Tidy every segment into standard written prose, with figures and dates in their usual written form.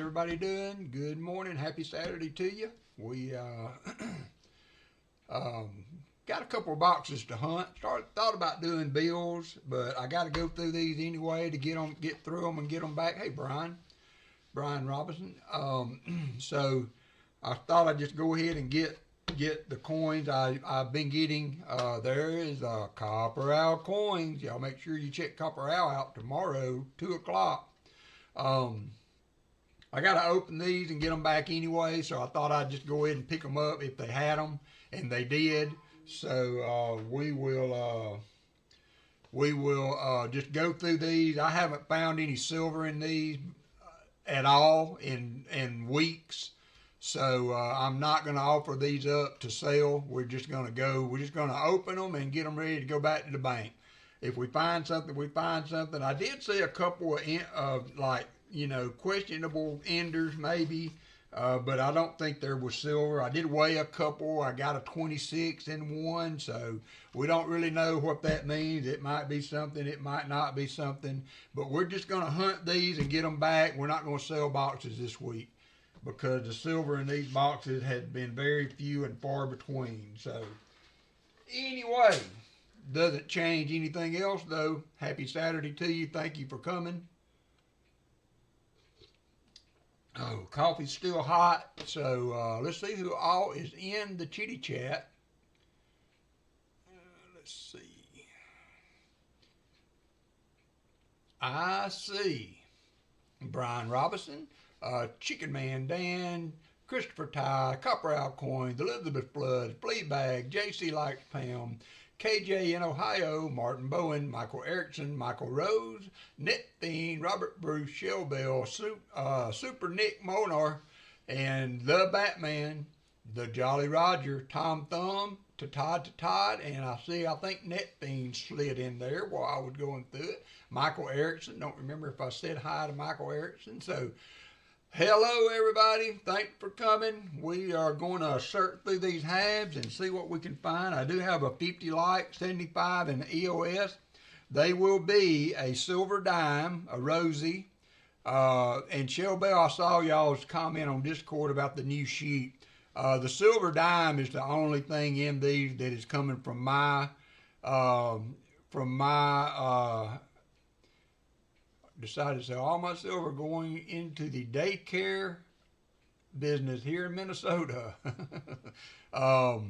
everybody doing? Good morning. Happy Saturday to you. We got a couple of boxes to hunt. Thought about doing bills, but I got to go through these anyway to get through them and get them back. Hey, Brian Robinson. So I thought I'd just go ahead and get the coins I've been getting. There is Copper Owl coins. Y'all make sure you check Copper Owl out tomorrow, 2 o'clock. I got to open these and get them back anyway, so I thought I'd just go ahead and pick them up if they had them, and they did. So we will just go through these. I haven't found any silver in these at all in weeks, so I'm not going to offer these up to sell. We're just going to open them and get them ready to go back to the bank. If we find something, we find something. I did see a couple of questionable enders maybe, but I don't think there was silver. I did weigh a couple. I got a 26 in one, so we don't really know what that means. It might be something, it might not be something, but we're just going to hunt these and get them back. We're not going to sell boxes this week because the silver in these boxes has been very few and far between. So anyway, doesn't change anything else though. Happy Saturday to you. Thank you for coming. Oh, coffee's still hot, so let's see who all is in the chitty chat. Let's see. I see Brian Robinson, Chicken Man Dan, Christopher Ty, Copper Owl Coins, Elizabeth Flood, Fleabag, JC Likes Pam, KJ in Ohio, Martin Bowen, Michael Erickson, Michael Rose, Net Fiend, Robert Bruce, Shell Bell, Super Nick Monar, and The Batman, The Jolly Roger, Tom Thumb, to Todd, and I think Net Fiend slid in there while I was going through it. Michael Erickson, don't remember if I said hi to Michael Erickson, so hello, everybody. Thanks for coming. We are going to search through these halves and see what we can find. I do have a 50 like, 75 in EOS. They will be a silver dime, a Rosie, and Shell Bell. I saw y'all's comment on Discord about the new sheet. The silver dime is the only thing in these that is coming from my decided to sell all my silver going into the daycare business here in Minnesota. Oh,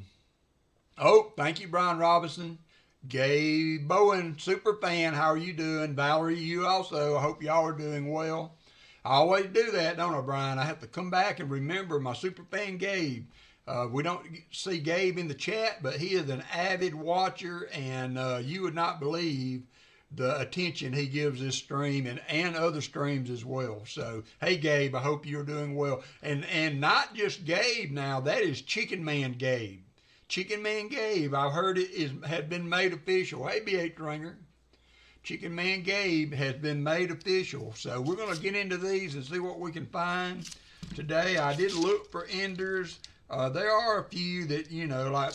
thank you, Brian Robinson. Gabe Bowen, super fan. How are you doing? Valerie, you also. I hope y'all are doing well. I always do that, don't I, Brian? I have to come back and remember my super fan Gabe. We don't see Gabe in the chat, but he is an avid watcher, and you would not believe the attention he gives this stream and other streams as well. So, hey, Gabe, I hope you're doing well. And not just Gabe now, that is Chicken Man Gabe. Chicken Man Gabe, I've heard had been made official. Hey, BH Ringer. Chicken Man Gabe has been made official. So we're going to get into these and see what we can find today. I did look for enders. There are a few that, like,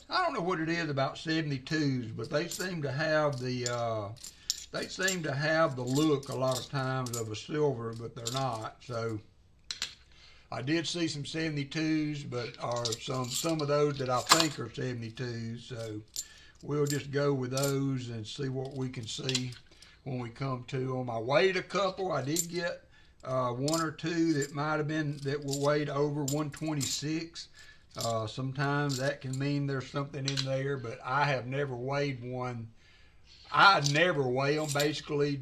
I don't know what it is about 72s, but they seem to have the look a lot of times of a silver, but they're not. So I did see some 72s, but are some of those that I think are 72s. So we'll just go with those and see what we can see when we come to them. I weighed a couple. I did get one or two that might have been that were weighed over 126. Sometimes that can mean there's something in there, but I have never weighed one. I never weigh them basically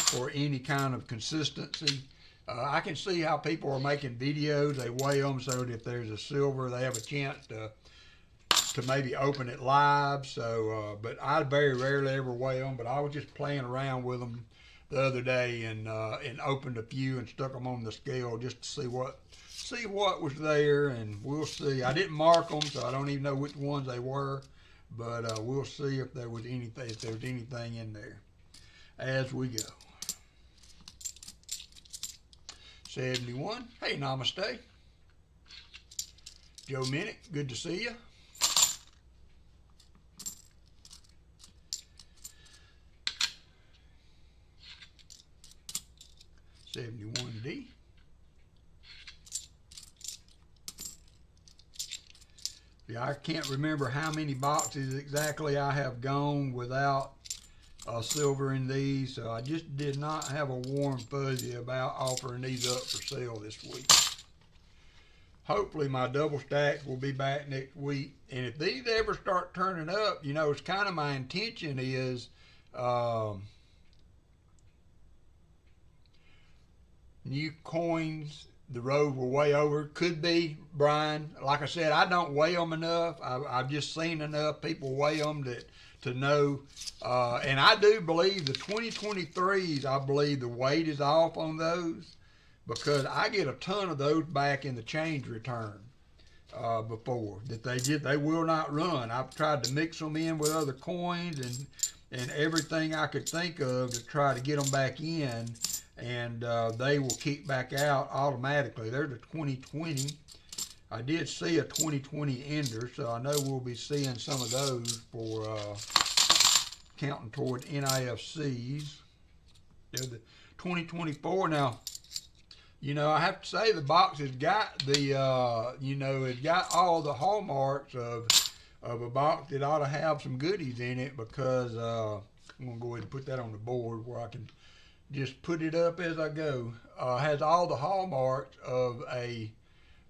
for any kind of consistency. I can see how people are making videos. They weigh them so that if there's a silver, they have a chance to maybe open it live. So, but I very rarely ever weigh them. But I was just playing around with them the other day and opened a few and stuck them on the scale just to see what was there, and we'll see. I didn't mark them, so I don't even know which ones they were, but we'll see if there was anything in there as we go. 71. Hey, namaste. Joe Minnick, good to see you. 71D. Yeah, I can't remember how many boxes exactly I have gone without silver in these, so I just did not have a warm fuzzy about offering these up for sale this week. Hopefully my double stacks will be back next week, and if these ever start turning up, you know, it's kind of my intention is new coins. The road will weigh over. Could be, Brian. Like I said, I don't weigh them enough. I've just seen enough people weigh them to know. And I do believe the 2023s, I believe the weight is off on those, because I get a ton of those back in the change return before. That they will not run. I've tried to mix them in with other coins and everything I could think of to try to get them back in. And they will kick back out automatically. There's a 2020. I did see a 2020 ender, so I know we'll be seeing some of those for counting toward NIFCs. They're the 2024. Now, you know, I have to say the box has got the, you know, it's got all the hallmarks of a box that ought to have some goodies in it, because I'm going to go ahead and put that on the board where I can just put it up as I go. Has all the hallmarks of a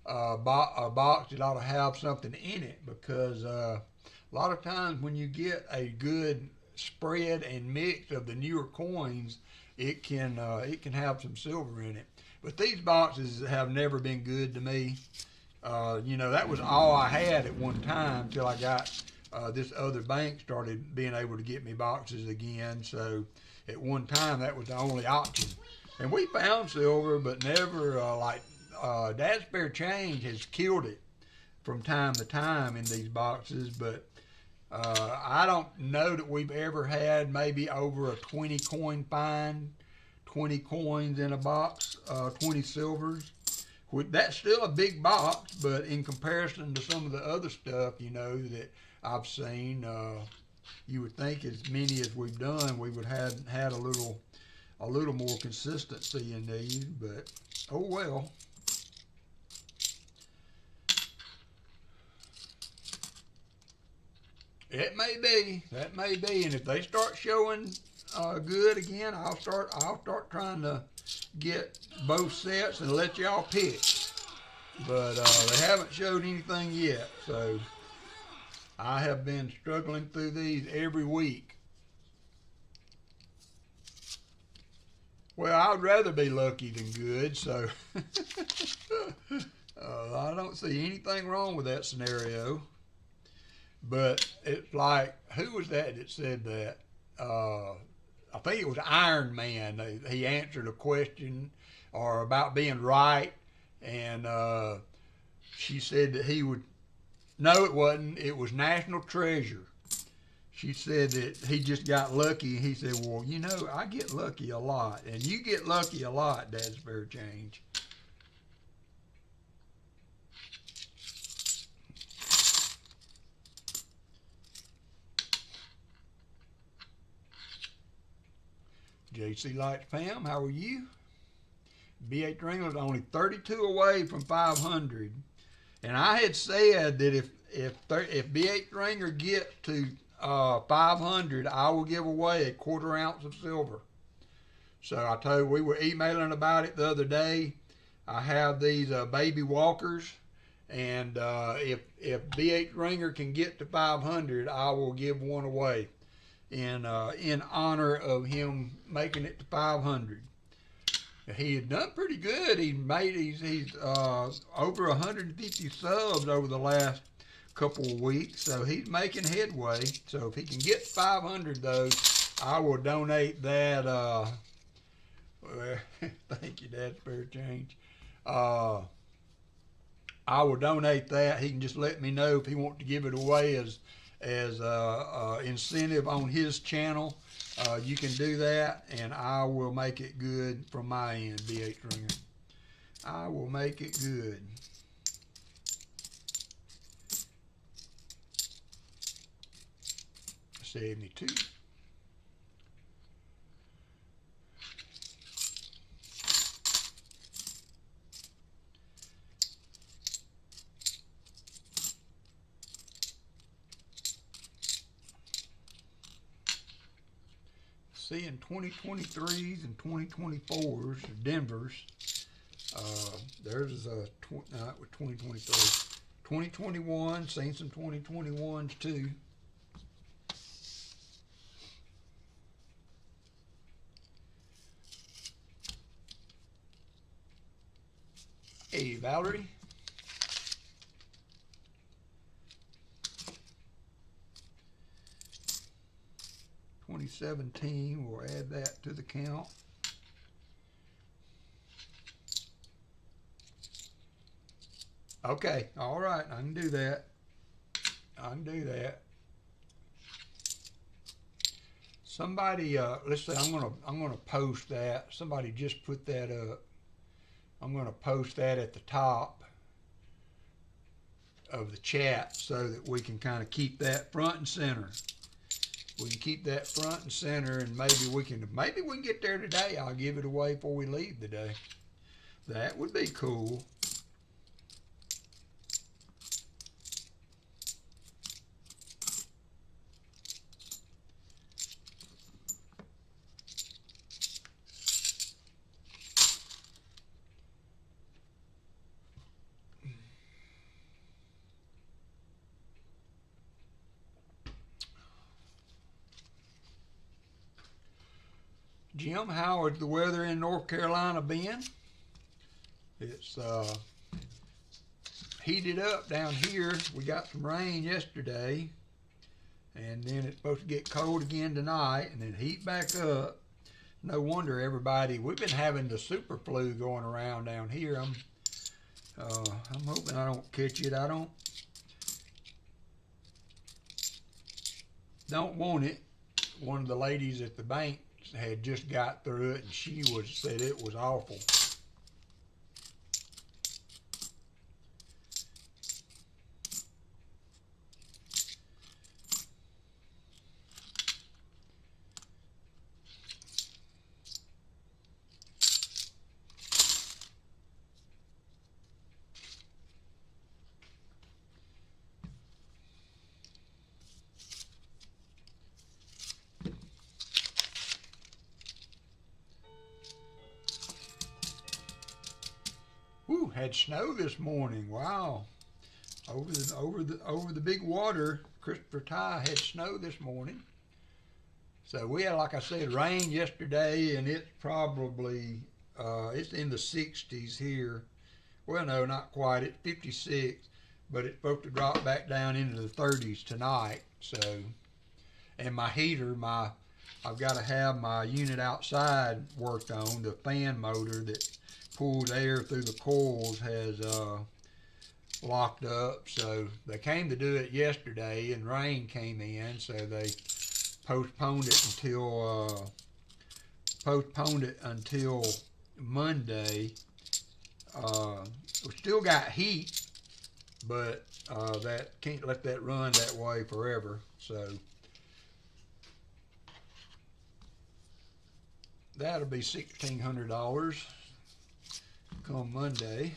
box that ought to have something in it, because a lot of times when you get a good spread and mix of the newer coins, it can have some silver in it. But these boxes have never been good to me. You know, that was all I had at one time till I got this other bank started being able to get me boxes again. So at one time, that was the only option. And we found silver, but never Dad's Spare Change has killed it from time to time in these boxes. But I don't know that we've ever had maybe over a 20 coin find, 20 coins in a box, 20 silvers. That's still a big box, but in comparison to some of the other stuff, you know, that I've seen, you would think as many as we've done, we would have had a little more consistency in these, but oh well. It may be, that may be, and if they start showing good again, I'll start trying to get both sets and let y'all pick. But they haven't showed anything yet, so I have been struggling through these every week. Well, I'd rather be lucky than good, so I don't see anything wrong with that scenario. But it's like, who was that said that? I think it was Iron Man. He answered a question or about being right, and she said that he would. No, it wasn't. It was National Treasure. She said that he just got lucky, and he said, well, you know, I get lucky a lot, and you get lucky a lot, Dad's Spare Change. JC Lights Pam, how are you? B8 Ringler's only 32 away from 500. And I had said that if B8 Ringer gets to 500, I will give away a 1/4 ounce of silver. So I told you, we were emailing about it the other day. I have these baby walkers, and if B8 Ringer can get to 500, I will give one away in honor of him making it to 500. He had done pretty good. He's over 150 subs over the last couple of weeks, so he's making headway. So if he can get 500, though, I will donate that. Thank you, Dad. Spare change. I will donate that. He can just let me know if he wants to give it away as incentive on his channel. You can do that, and I will make it good from my end, B8 Ringer. I will make it good. $72. seeing 2023s and 2024s, Denver's. Theirs is a 2023. 2021, seen some 2021s too. Hey, Valerie. 2017, we'll add that to the count. Okay, all right, I can do that. I can do that. Somebody, let's say I'm gonna post that. Somebody just put that up. I'm gonna post that at the top of the chat so that we can kind of keep that front and center. We can keep that front and center, and maybe we can get there today. I'll give it away before we leave today. That would be cool. Jim, how has the weather in North Carolina been? It's heated up down here. We got some rain yesterday, and then it's supposed to get cold again tonight, and then heat back up. No wonder everybody, we've been having the super flu going around down here. I'm hoping I don't catch it. I don't want it. One of the ladies at the bank had just got through it, and she said it was awful. Ooh, had snow this morning. Wow. Over the big water, Christopher Ty had snow this morning. So we had, like I said, rain yesterday, and it's probably it's in the 60s here. Well, no, not quite. It's 56, but it's supposed to drop back down into the 30s tonight. So, and my heater, I've got to have my unit outside worked on. The fan motor that pulls air through the coils has locked up. So they came to do it yesterday, and rain came in, so they postponed it until Monday. We still got heat, but that can't let that run that way forever. So that'll be $1,600 come Monday.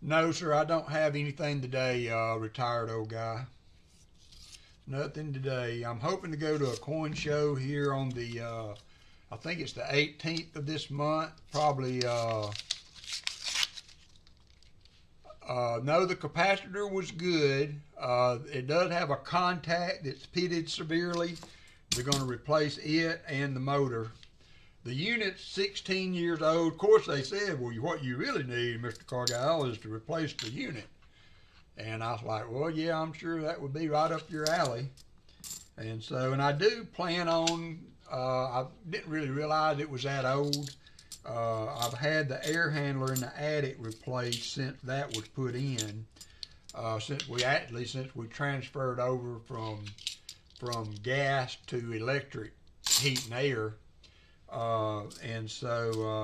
No, sir, I don't have anything today, retired old guy. Nothing today. I'm hoping to go to a coin show here on the, I think it's the 18th of this month. Probably, no, the capacitor was good. It does have a contact that's pitted severely. They're going to replace it and the motor. The unit's 16 years old. Of course, they said, well, what you really need, Mr. Cargyle, is to replace the unit. And I was like, well, yeah, I'm sure that would be right up your alley. And so, and I do plan on, I didn't really realize it was that old. I've had the air handler in the attic replaced since that was put in. Since we transferred over from gas to electric heat and air. And so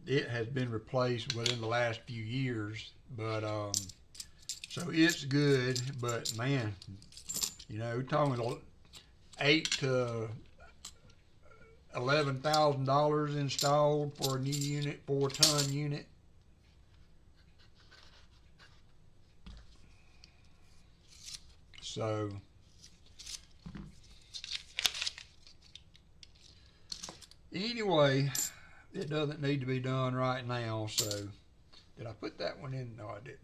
it has been replaced within the last few years. But so it's good. But man, you know, we're talking $8,000 to $11,000 installed for a new unit, 4-ton unit. So anyway, it doesn't need to be done right now. So did I put that one in? No, I didn't.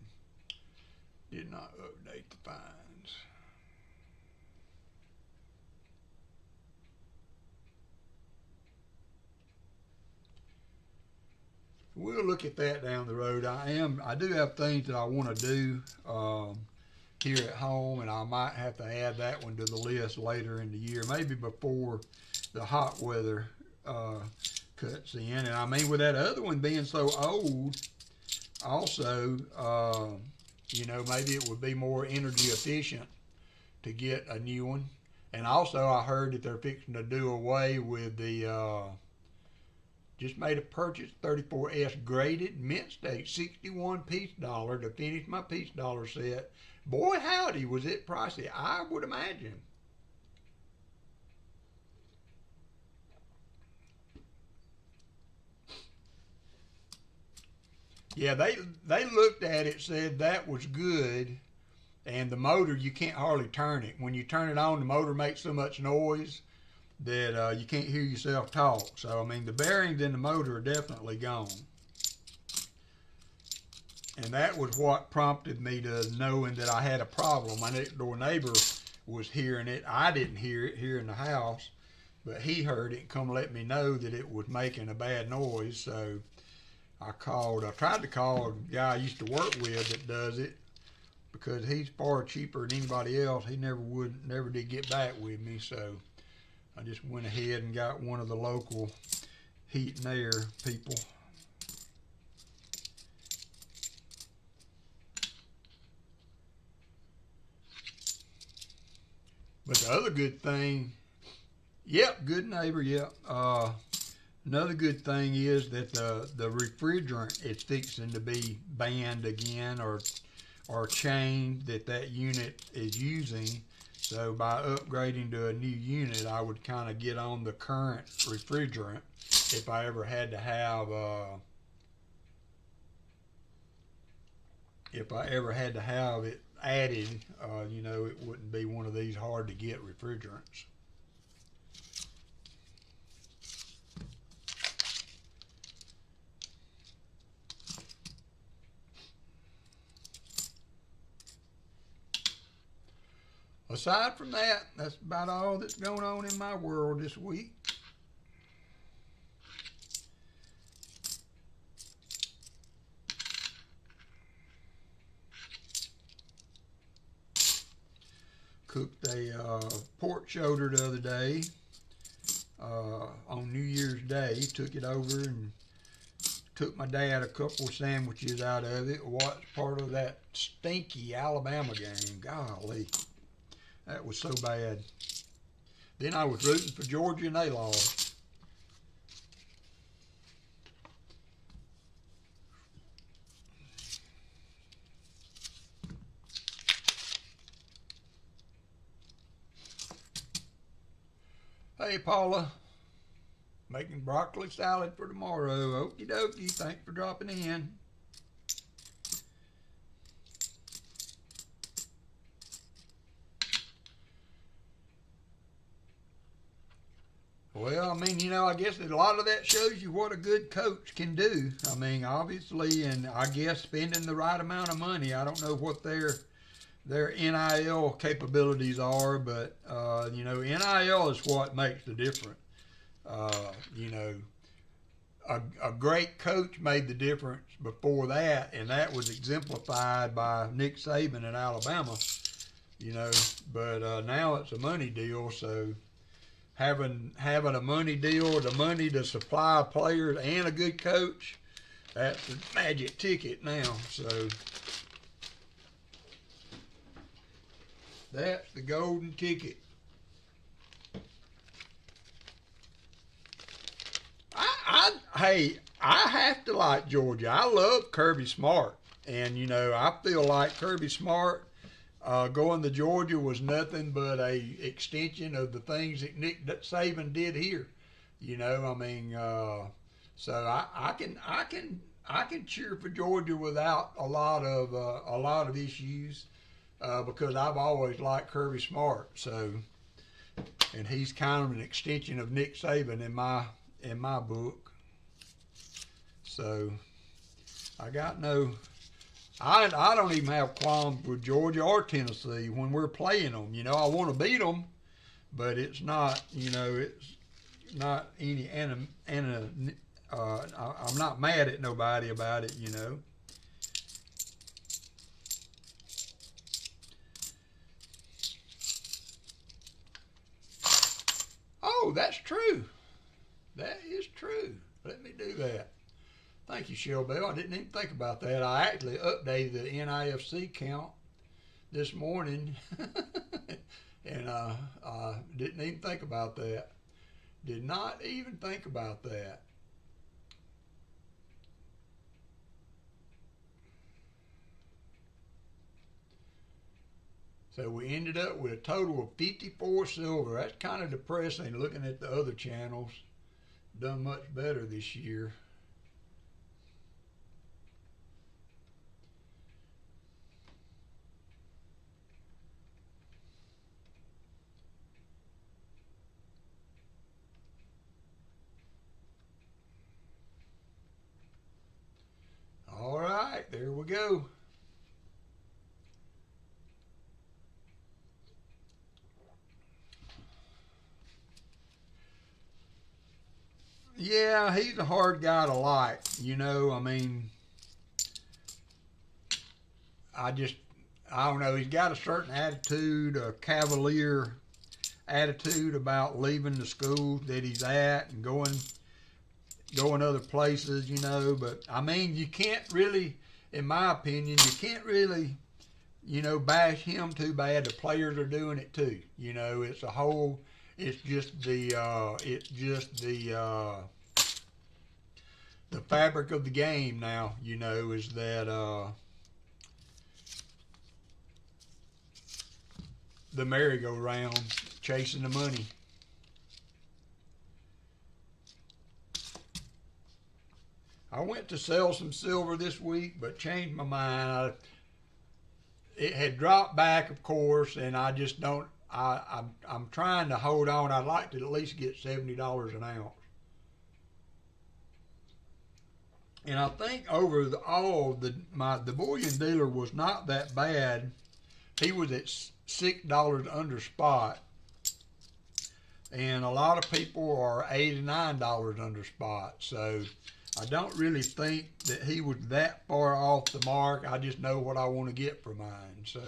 Did not update the fines. We'll look at that down the road. I do have things that I want to do here at home, and I might have to add that one to the list later in the year, maybe before the hot weather cuts in. And I mean, with that other one being so old, also, you know, maybe it would be more energy efficient to get a new one. And also, I heard that they're fixing to do away with the just made a purchase, 34S graded mint steak, 61 piece dollar to finish my piece dollar set. Boy, howdy, was it pricey, I would imagine. Yeah, they looked at it, said that was good, and the motor, you can't hardly turn it. When you turn it on, the motor makes so much noise that you can't hear yourself talk. So, I mean, the bearings in the motor are definitely gone. And that was what prompted me to knowing that I had a problem. My next door neighbor was hearing it. I didn't hear it here in the house, but he heard it and come let me know that it was making a bad noise. So I tried to call a guy I used to work with that does it, because he's far cheaper than anybody else. He never did get back with me. So I just went ahead and got one of the local heat and air people. But the other good thing, yep, good neighbor, yep. Another good thing is that the refrigerant is fixing to be banned again, or changed, that unit is using. So by upgrading to a new unit, I would kind of get on the current refrigerant if I ever had to have it added. You know, it wouldn't be one of these hard to get refrigerants. Aside from that, that's about all that's going on in my world this week. Cooked a pork shoulder the other day on New Year's Day. Took it over and took my dad a couple of sandwiches out of it. Watched part of that stinky Alabama game. Golly, that was so bad. Then I was rooting for Georgia and they lost. Hey Paula, making broccoli salad for tomorrow. Okie dokie, thanks for dropping in. Well, I mean, you know, I guess a lot of that shows you what a good coach can do. I mean, obviously, and I guess spending the right amount of money. I don't know what their NIL capabilities are, but you know, NIL is what makes the difference. You know, a great coach made the difference before that, and that was exemplified by Nick Saban at Alabama. You know, but now it's a money deal, so having a money deal, the money to supply players and a good coach, that's the magic ticket now. So that's the golden ticket. I have to like Georgia. I love Kirby Smart, and you know I feel like Kirby Smart going to Georgia was nothing but a extension of the things that Nick Saban did here. You know, I mean, so I can cheer for Georgia without a lot of issues because I've always liked Kirby Smart. So, and he's kind of an extension of Nick Saban in my book. So, I got no. I don't even have qualms with Georgia or Tennessee when we're playing them. You know, I want to beat them, but it's not. You know, it's not any. I'm not mad at nobody about it. You know. Oh, that's true. That is true. Let me do that. Thank you, Shell Bell. I didn't even think about that. I actually updated the NIFC count this morning, and didn't even think about that. Did not even think about that. So we ended up with a total of 54 silver. That's kind of depressing looking at the other channels. Done much better this year. All right, there we go. Yeah, he's a hard guy to like. You know, I mean, I don't know. He's got a certain attitude, a cavalier attitude about leaving the school that he's at and going other places, you know. But I mean, you can't really, in my opinion, you can't really, you know, bash him too bad. The players are doing it too. You know, it's just the fabric of the game now. You know, is that the merry-go-round chasing the money. I went to sell some silver this week, but changed my mind. It had dropped back, of course, and I just don't. I'm trying to hold on. I'd like to at least get $70 an ounce. And I think over the bullion dealer was not that bad. He was at $6 under spot, and a lot of people are $89 under spot. So I don't really think that he was that far off the mark. I just know what I want to get for mine. So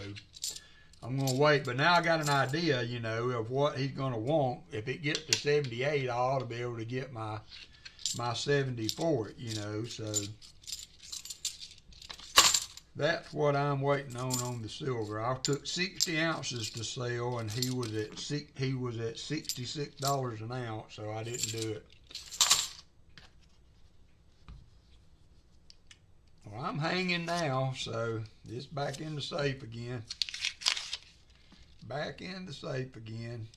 I'm going to wait. But now I got an idea, you know, of what he's going to want. If it gets to 78, I ought to be able to get my 70 for it, you know. So that's what I'm waiting on the silver. I took 60 ounces to sell, and he was at $66 an ounce, so I didn't do it. Well, I'm hanging now, so it's back in the safe again. Back in the safe again.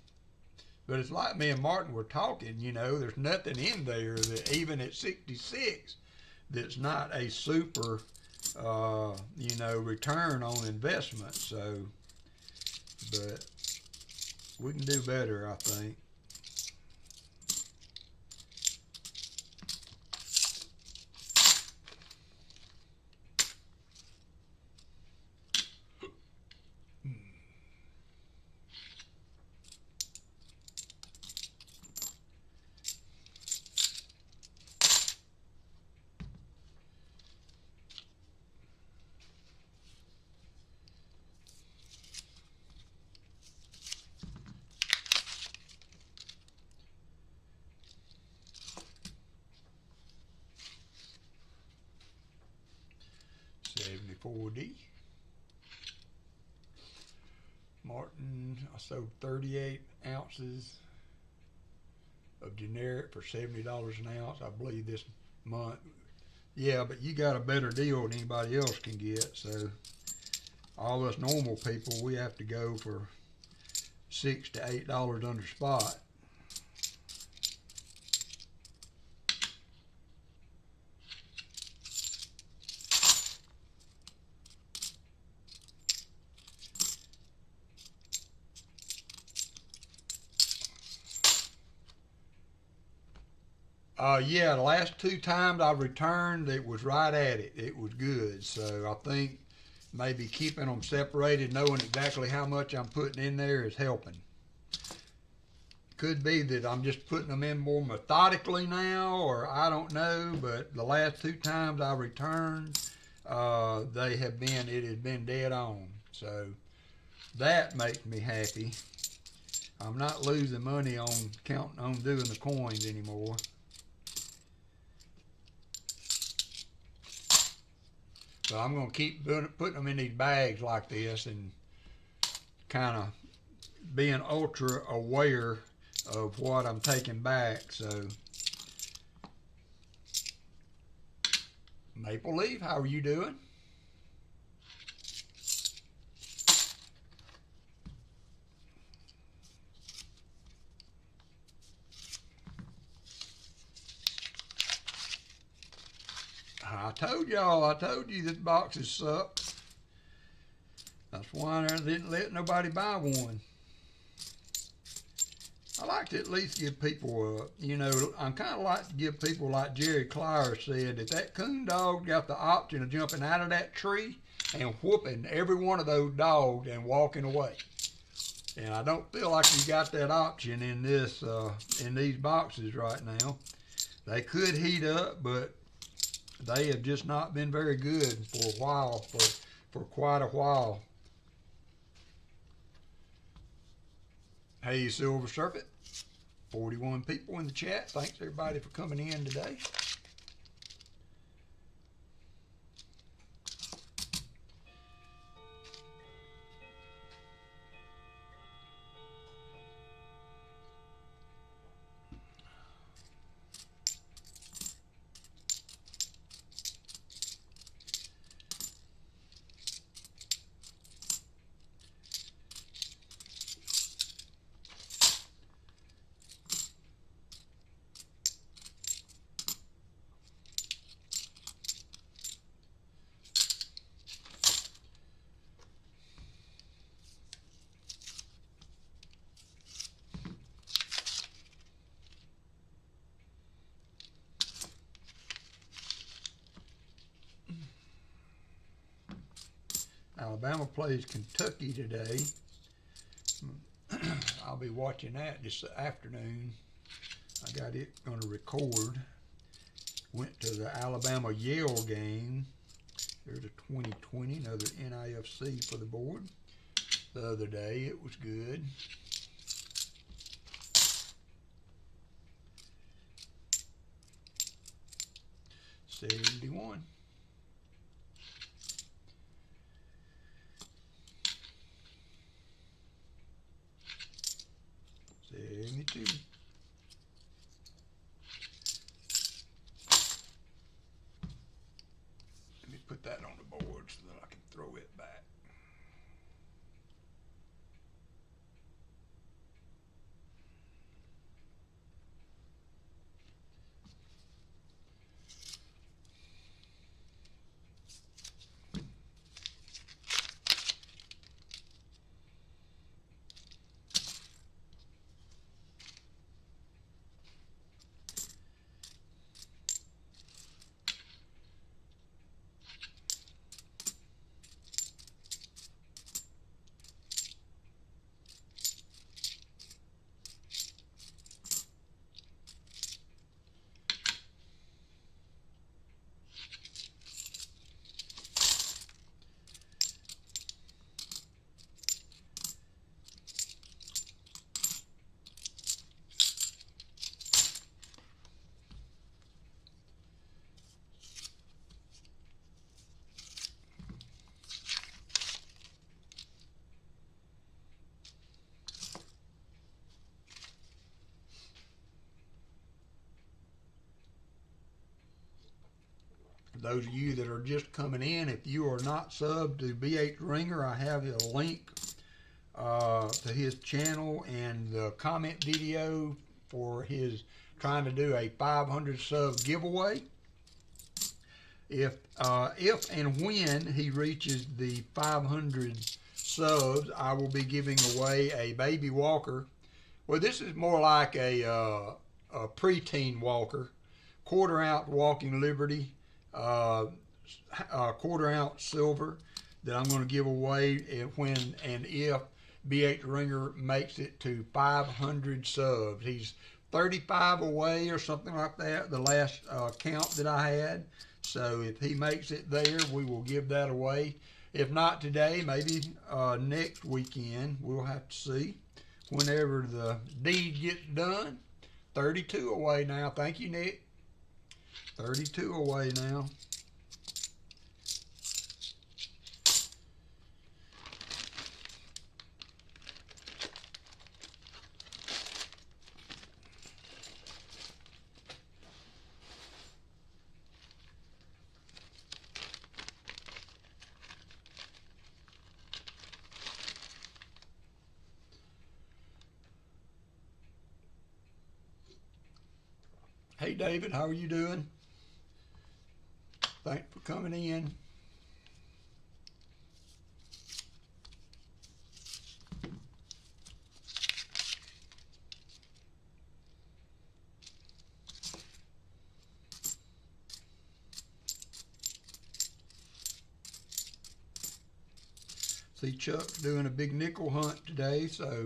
But it's like me and Martin were talking, you know, there's nothing in there that even at 66 that's not a super, you know, return on investment. So, but we can do better, I think. $74. Martin, I sold 38 ounces of generic for $70 an ounce. I believe this month. Yeah, but you got a better deal than anybody else can get. So all us normal people, we have to go for $6 to $8 under spot. Yeah, the last 2 times I've returned, it was right at it. It was good. So I think maybe keeping them separated, knowing exactly how much I'm putting in there is helping. Could be that I'm just putting them in more methodically now, or I don't know, but the last 2 times I returned, it has been dead on. So that makes me happy. I'm not losing money on counting on doing the coins anymore. So I'm going to keep putting them in these bags like this and kind of being ultra aware of what I'm taking back. So Maple Leaf, how are you doing? I told you this boxes suck. That's why I didn't let nobody buy one. I like to at least give people, I'm kind of like to give people like Jerry Clyre said, that coon dog got the option of jumping out of that tree and whooping every one of those dogs and walking away. And I don't feel like you got that option in these boxes right now. They could heat up, but they have just not been very good for a while, for quite a while. Hey, Silver Serpent. 41 people in the chat. Thanks everybody for coming in today. Alabama plays Kentucky today. I'll be watching that this afternoon. I got it going to record. Went to the Alabama-Yale game. There's a 2020, another NIFC for the board. The other day, it was good. $71. 72. Let me put that on the board so that I can throw it back. For those of you that are just coming in, if you are not subbed to BH Ringer, I have a link to his channel and the comment video for his trying to do a 500 sub giveaway. If and when he reaches the 500 subs, I will be giving away a baby walker. Well, this is more like a preteen walker, quarter ounce Walking Liberty, quarter ounce silver that I'm going to give away when and if BH Ringer makes it to 500 subs. He's 35 away or something like that, the last count that I had. So if he makes it there, we will give that away. If not today, maybe next weekend. We'll have to see. Whenever the deed gets done. 32 away now. Thank you, Nick. 32 away now. Hey David, how are you doing? Thanks for coming in. See Chuck's doing a big nickel hunt today, so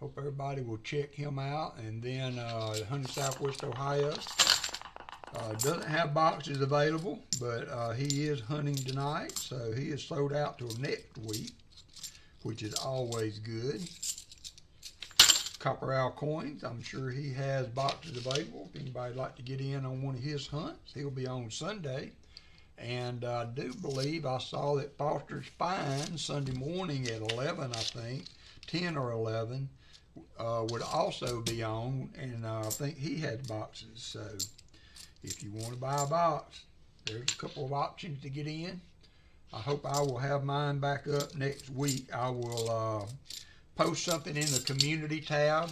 hope everybody will check him out. And then Honey Southwest Ohio doesn't have boxes available, but he is hunting tonight, so he is sold out till next week, which is always good. Copper Owl Coins, I'm sure he has boxes available. If anybody'd like to get in on one of his hunts, he'll be on Sunday. And I do believe I saw that Foster's Finds Sunday morning at 11, I think, 10 or 11, would also be on, and I think he had boxes. So if you want to buy a box, there's a couple of options to get in. I hope I will have mine back up next week. I will post something in the community tab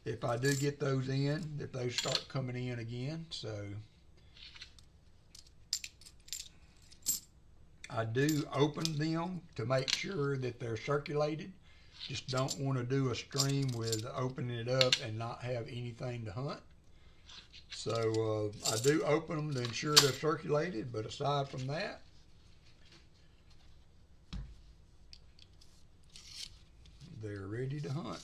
if I do get those in, if those start coming in again. So I do open them to make sure that they're circulated. Just don't want to do a stream with opening it up and not have anything to hunt. So I do open them to ensure they're circulated, but aside from that, they're ready to hunt.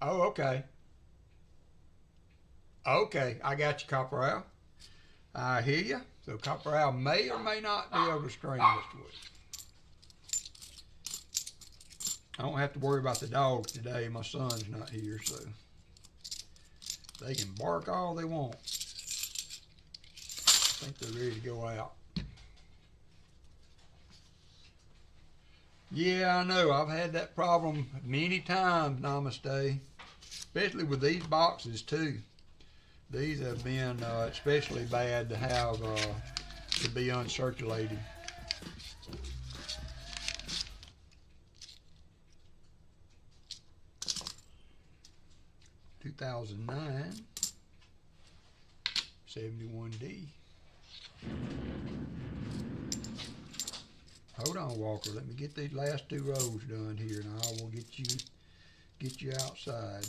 Oh, okay. Okay, I got you, Copper Owl. I hear you. So Copper Owl may or may not be able to stream this week. I don't have to worry about the dogs today. My son's not here, so they can bark all they want. I think they're ready to go out. Yeah, I know. I've had that problem many times, Namaste. Especially with these boxes, too. These have been especially bad to have to be uncirculated. (2009) 71D. Hold on, Walker. Let me get these last two rows done here, and I will get you outside.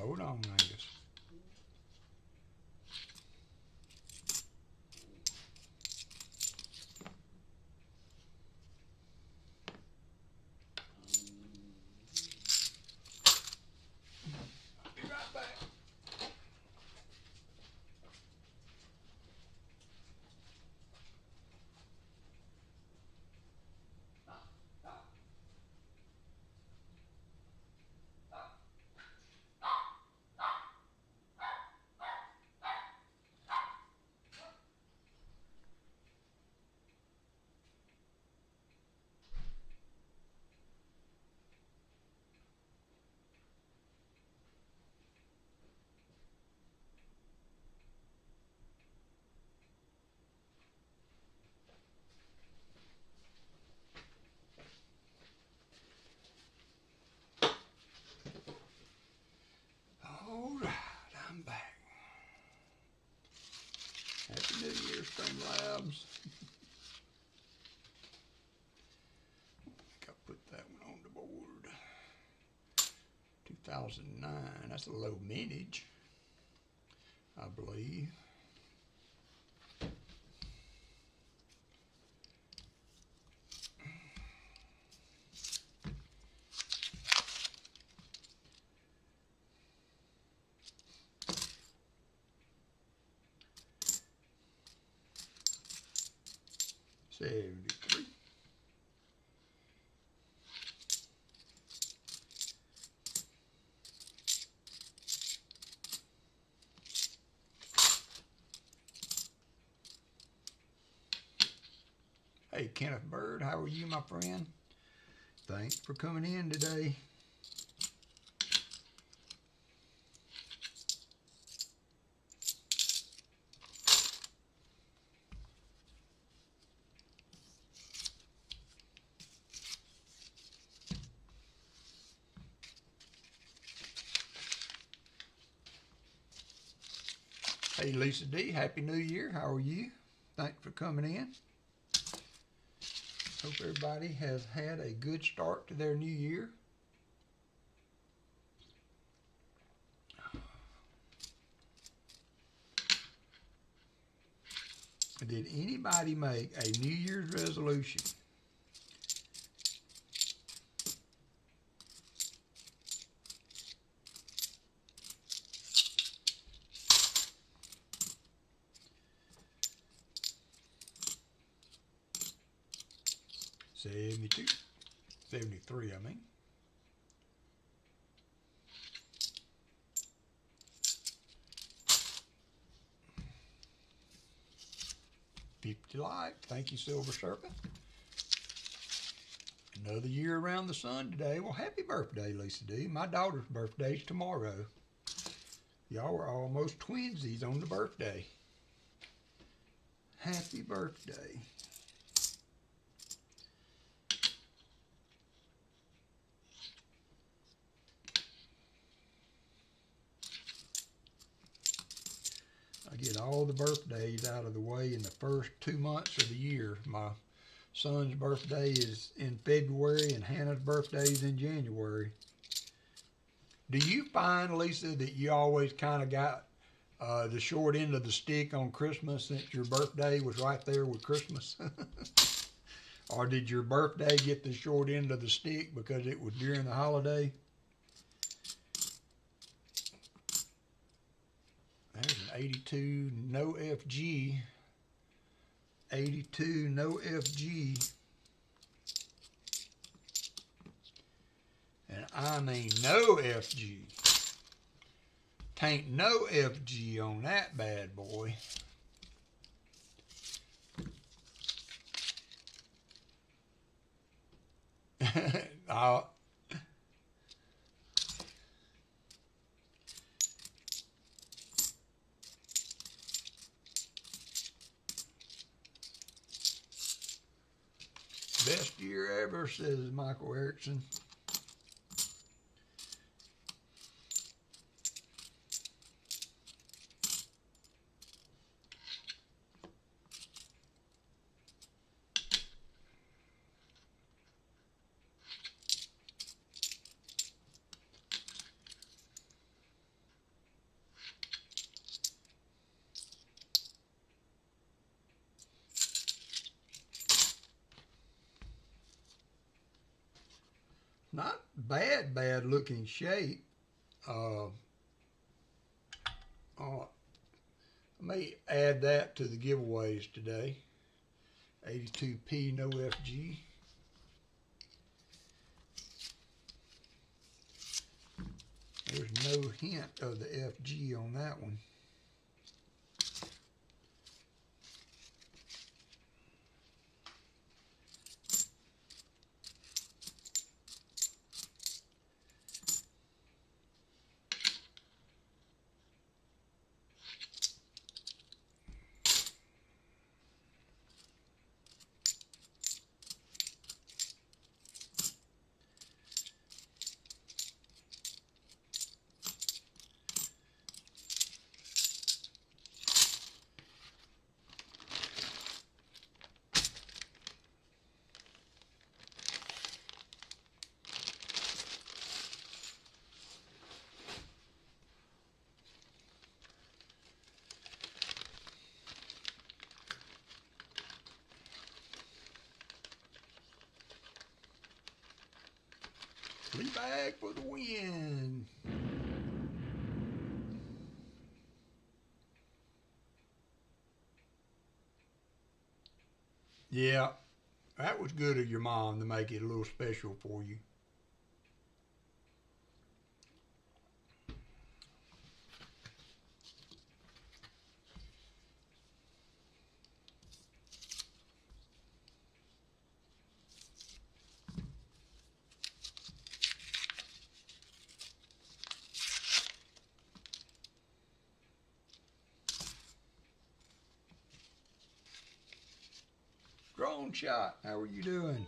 Hold on, Angus. I'll be right back. I'm back. Happy New Year, Streamlabs. I think I put that one on the board. 2009, that's a low mintage, I believe. Hey, Kenneth Bird, how are you, my friend? Thanks for coming in today. Hey, Lisa D, Happy New Year. How are you? Thanks for coming in. Hope everybody has had a good start to their new year. Did anybody make a New Year's resolution? $72, $73, I mean. $50 like. Thank you, Silver Serpent. Another year around the sun today. Well, happy birthday, Lisa D. My daughter's birthday's tomorrow. Y'all are almost twinsies on the birthday. Happy birthday. I get all the birthdays out of the way in the first 2 months of the year. My son's birthday is in February and Hannah's birthday is in January. Do you find, Lisa, that you always kind of got the short end of the stick on Christmas since your birthday was right there with Christmas? Or did your birthday get the short end of the stick because it was during the holiday? There's an 82 no FG. 82 no FG. And I mean no FG. Tain't no FG on that bad boy. Best year ever, says Michael Erickson. not bad looking shape. I may add that to the giveaways today. 82p no FG. There's no hint of the FG on that one. Free bag for the win. Yeah, that was good of your mom to make it a little special for you. Drone Shot, how are you doing?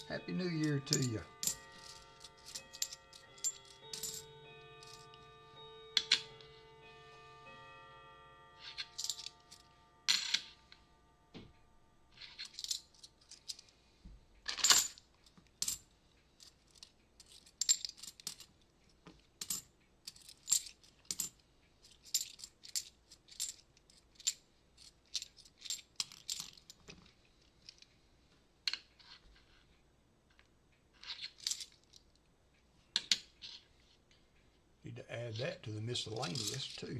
Happy New Year to you. Need to add that to the miscellaneous too.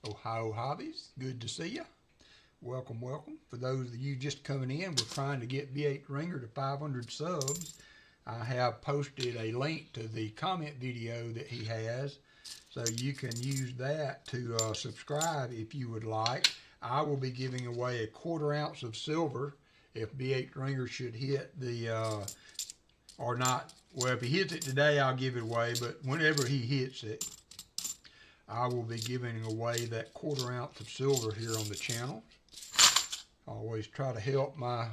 Ohio Hobbies, good to see you. Welcome, welcome. For those of you just coming in, we're trying to get B8 Ringer to 500 subs. I have posted a link to the comment video that he has, so you can use that to subscribe if you would like. I will be giving away a 1/4 ounce of silver if B8 Ringer should hit the, or not, well, if he hits it today, I'll give it away, but whenever he hits it, I will be giving away that 1/4 ounce of silver here on the channel. I always try to help my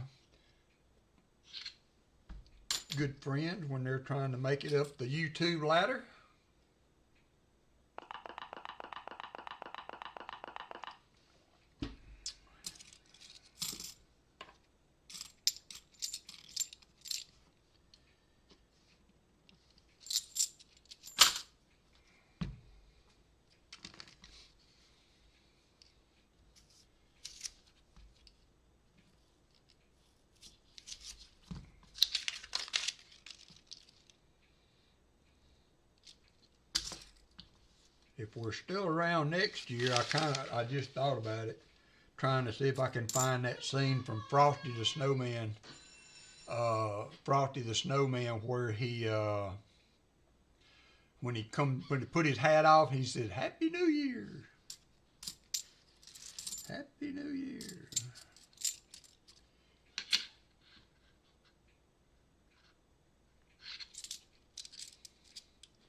good friends when they're trying to make it up the YouTube ladder. If we're still around next year, I just thought about it, trying to see if I can find that scene from Frosty the Snowman, where he when he put his hat off, he said, "Happy New Year, Happy New Year."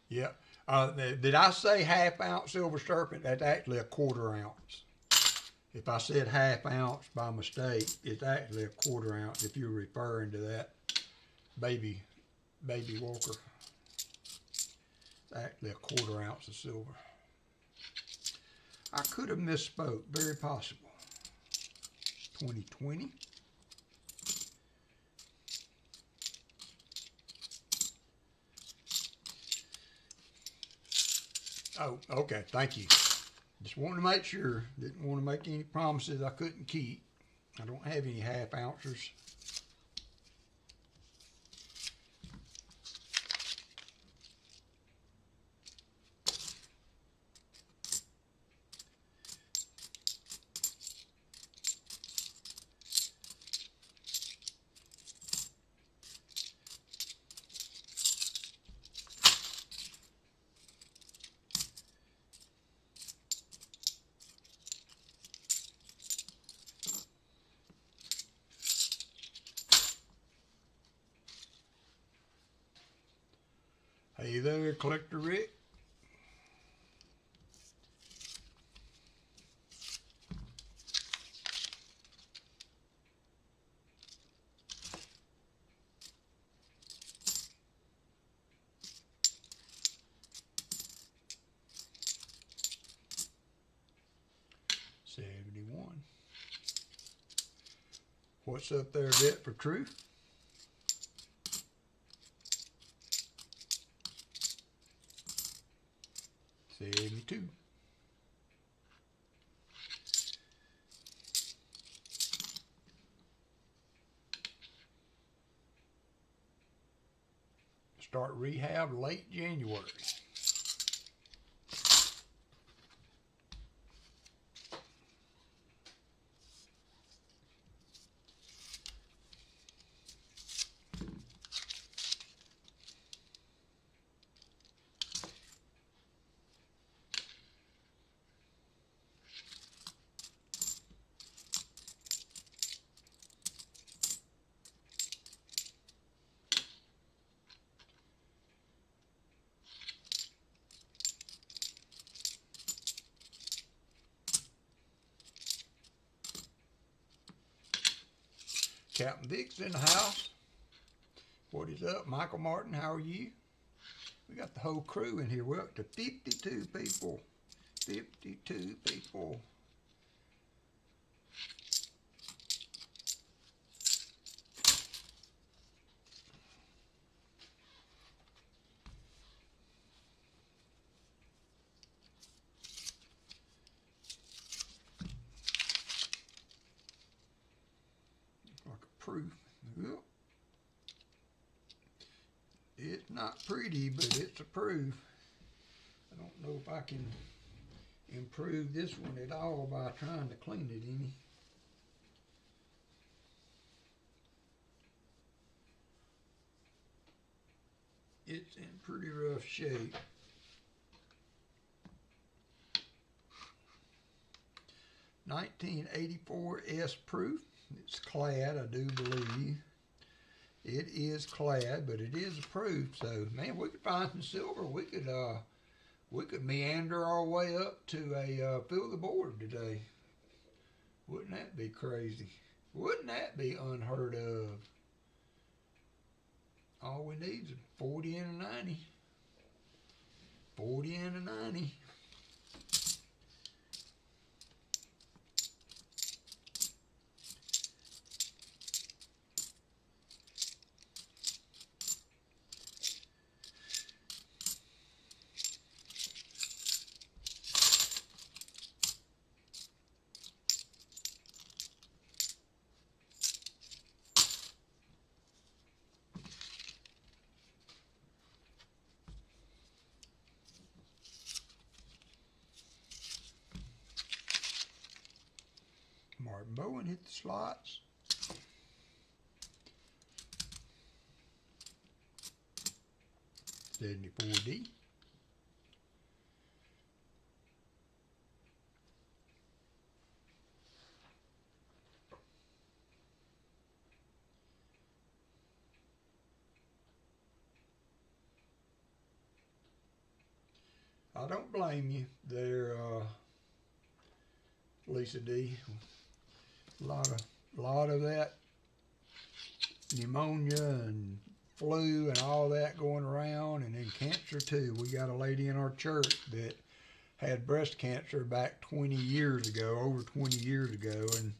Yep. Did I say 1/2 ounce silver serpent? That's actually a 1/4 ounce. If I said 1/2 ounce by mistake, it's actually a 1/4 ounce if you're referring to that baby Walker. It's actually a 1/4 ounce of silver. I could have misspoke, very possible. 2020. Oh, okay, thank you. Just wanted to make sure. Didn't want to make any promises I couldn't keep. I don't have any half ounces. Hey there, Collector Rick. $71. What's up there, Bet for Truth? $72. Start rehab late January. Captain Vic's in the house. What is up, Michael Martin? How are you? We got the whole crew in here. We're up to 52 people. 52 people. Like a proof. Yep. It's not pretty, but it's a proof. I don't know if I can improve this one at all by trying to clean it any. It's in pretty rough shape. $1984 proof. It's clad, I do believe. It is clad, but it is a proof. So, man, we could find some silver. We could meander our way up to a fill the board today. Wouldn't that be crazy? Wouldn't that be unheard of? All we need is a 40 and a 90. 40 and a 90. Martin Bowen hit the slots. $74D. I don't blame you there, Lisa D. A lot of that pneumonia and flu and all that going around, and then cancer too. We got a lady in our church that had breast cancer back 20 years ago, over 20 years ago, and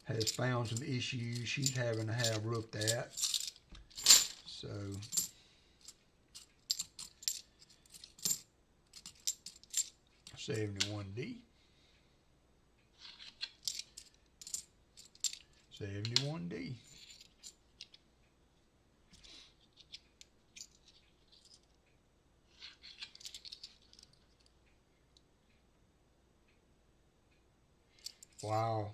has found some issues she's having to have looked at. So 71D. 71D. Wow.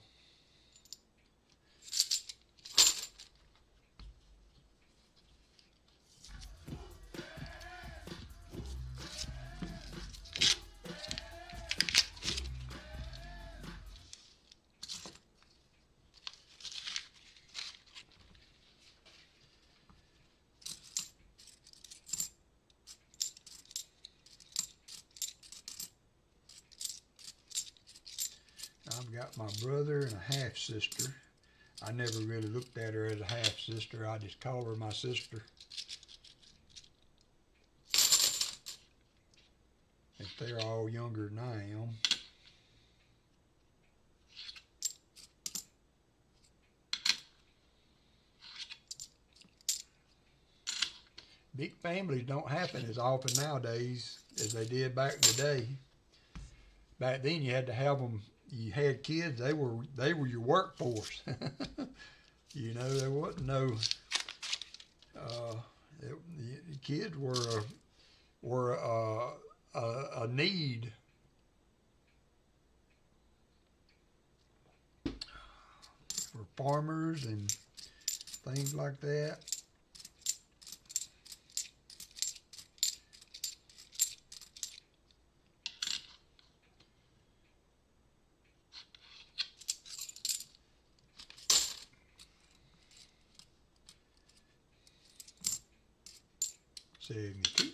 I've got my brother and a half sister. I never really looked at her as a half sister. I just call her my sister. If they're all younger than I am. Big families don't happen as often nowadays as they did back in the day. Back then you had to have them. You had kids, they were your workforce. You know, there wasn't no. The kids were a need. For farmers and things like that. Save me two.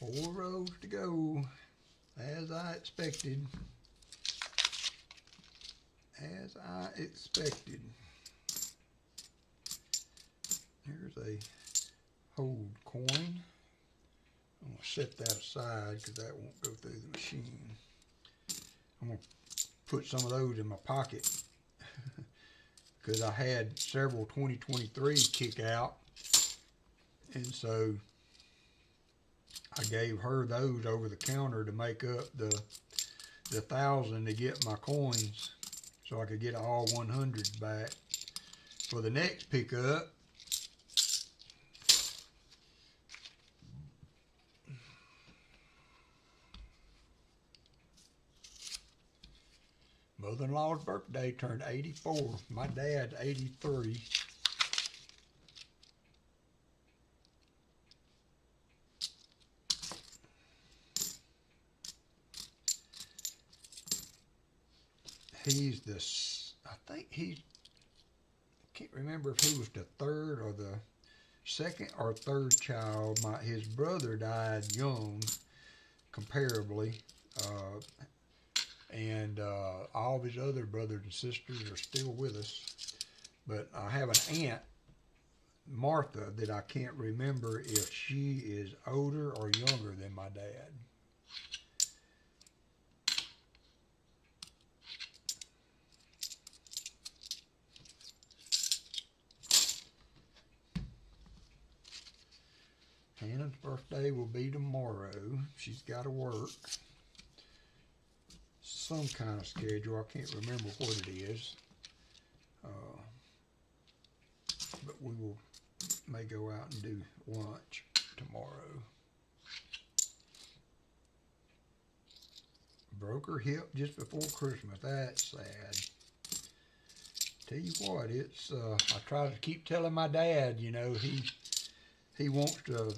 Four rows to go, as I expected. As I expected. Here's a hold coin. I'm going to set that aside because that won't go through the machine. I'm going to put some of those in my pocket because I had several 2023 kick out, and so I gave her those over the counter to make up the 1,000 to get my coins, so I could get all 100s back for the next pickup. Mother-in-law's birthday, turned 84. My dad's 83. He's the, I think he's, I can't remember if he was the third or the second or third child. His brother died young, comparably, and all of his other brothers and sisters are still with us. But I have an aunt, Martha, that I can't remember if she is older or younger than my dad. Hannah's birthday will be tomorrow. She's got to work. Some kind of schedule. I can't remember what it is. But we may go out and do lunch tomorrow. Broke her hip just before Christmas. That's sad. Tell you what, it's I try to keep telling my dad, you know, he wants to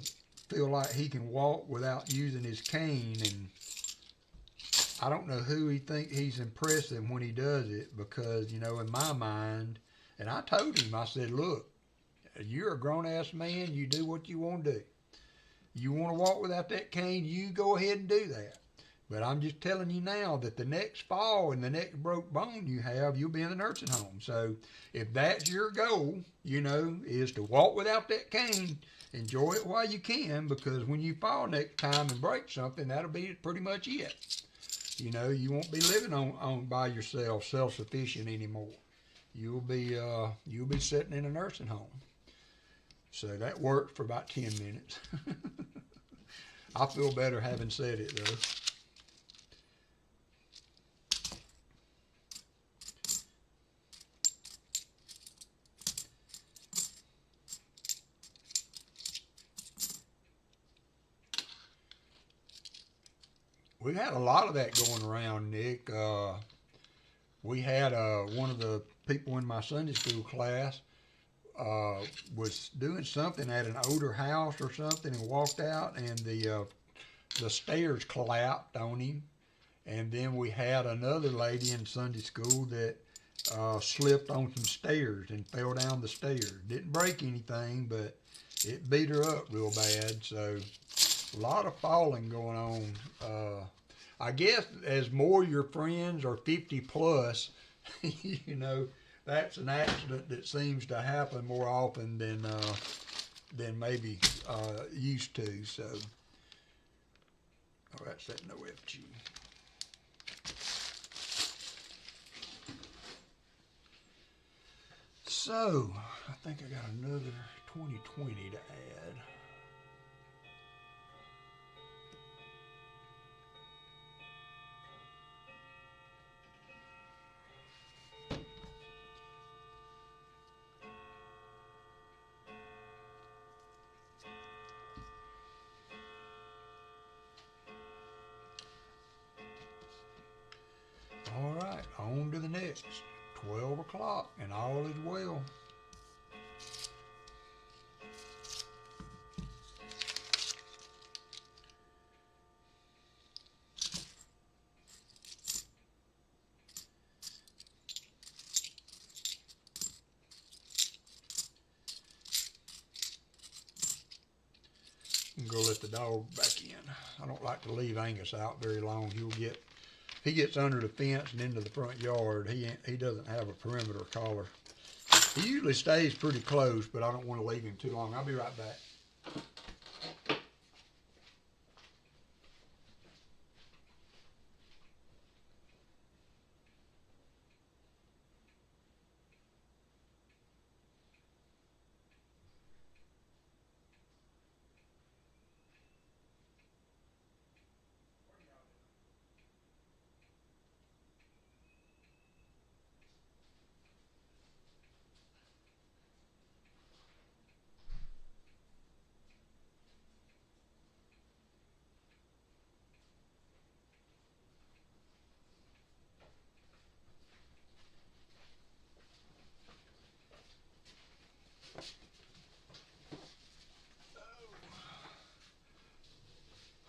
feel like he can walk without using his cane, and I don't know who he think he's impressing when he does it, because, you know, in my mind, and I told him, I said, look, you're a grown-ass man, you do what you want to do. You want to walk without that cane, you go ahead and do that. But I'm just telling you now that the next fall and the next broke bone you have, you'll be in the nursing home. So if that's your goal, you know, is to walk without that cane, enjoy it while you can, because when you fall next time and break something, that'll be pretty much it. You know, you won't be living on by yourself, self-sufficient anymore. You'll be sitting in a nursing home. So that worked for about 10 minutes. I feel better having said it, though. We had a lot of that going around, Nick. We had one of the people in my Sunday school class was doing something at an older house or something and walked out, and the stairs collapsed on him. And then we had another lady in Sunday school that slipped on some stairs and fell down the stairs. Didn't break anything, but it beat her up real bad. So a lot of falling going on. I guess as more your friends are 50 plus, you know, that's an accident that seems to happen more often than maybe used to. So, oh, that's that NoFG. So, I think I got another 2020 to add. All right, on to the next. 12 o'clock and all is well. Go let the dog back in. I don't like to leave Angus out very long. He gets under the fence and into the front yard. He doesn't have a perimeter collar. He usually stays pretty close, but I don't want to leave him too long. I'll be right back.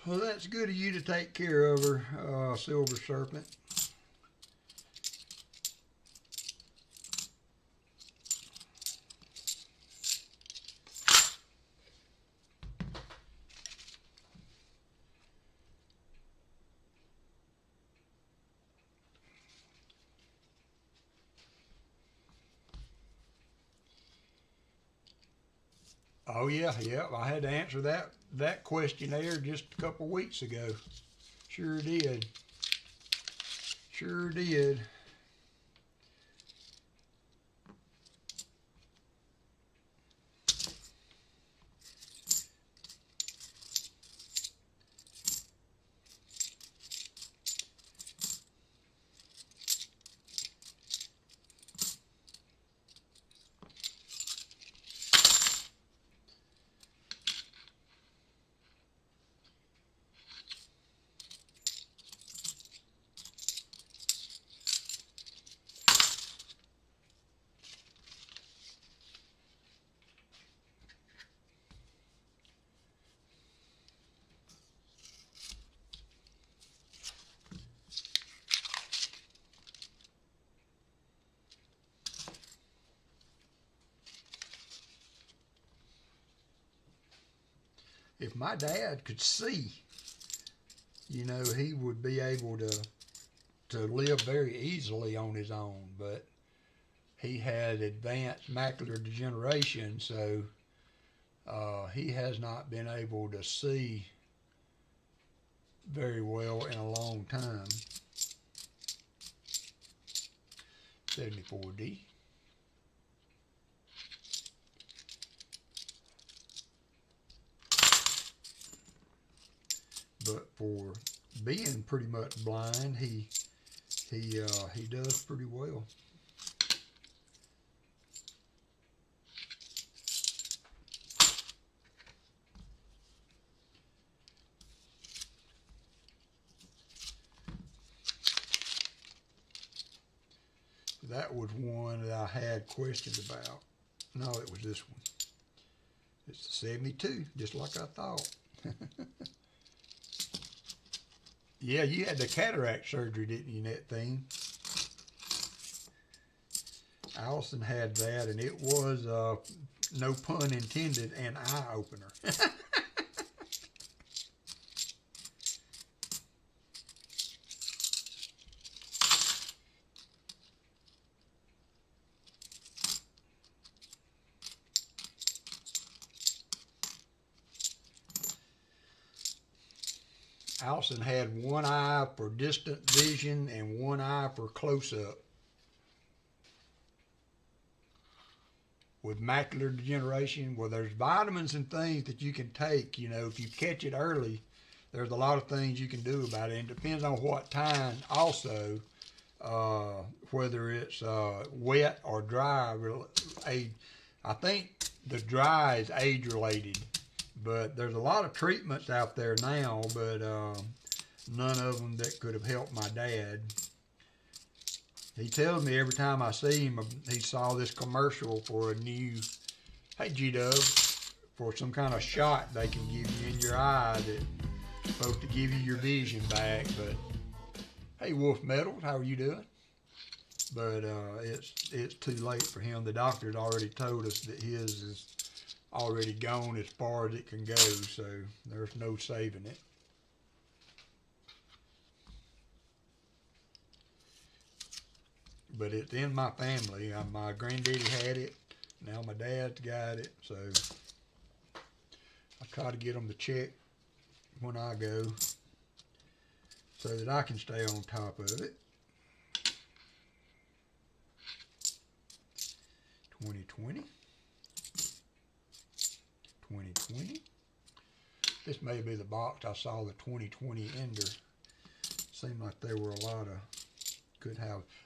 Well, that's good of you to take care of her, Silver Serpent. Oh yeah, I had to answer that questionnaire just a couple weeks ago. Sure did. Sure did. if my dad could see, you know, he would be able to live very easily on his own, but he had advanced macular degeneration, so he has not been able to see very well in a long time. 74D. But for being pretty much blind, he does pretty well. That was one that I had questions about. No, it was this one. It's the 72, just like I thought. Yeah, you had the cataract surgery, didn't you, that thing? Allison had that, and it was, no pun intended, an eye-opener. Allison had one eye for distant vision and one eye for close-up. With macular degeneration, well, there's vitamins and things that you can take. You know, if you catch it early, there's a lot of things you can do about it. And it depends on what time also, whether it's wet or dry. I think the dry is age-related. But there's a lot of treatments out there now, but none of them that could have helped my dad. He tells me every time I see him, he saw this commercial for a new, hey G-Dub, for some kind of shot they can give you in your eye that's supposed to give you your vision back. But hey, Wolf Metals, how are you doing? But it's too late for him. The doctor's already told us that his is already gone as far as it can go, so there's no saving it. But it's in my family. My granddaddy had it, now my dad's got it, so I try to get them to check when I go so that I can stay on top of it. 2020. 2020. This may be the box I saw the 2020 ender. Seemed like there were a lot of,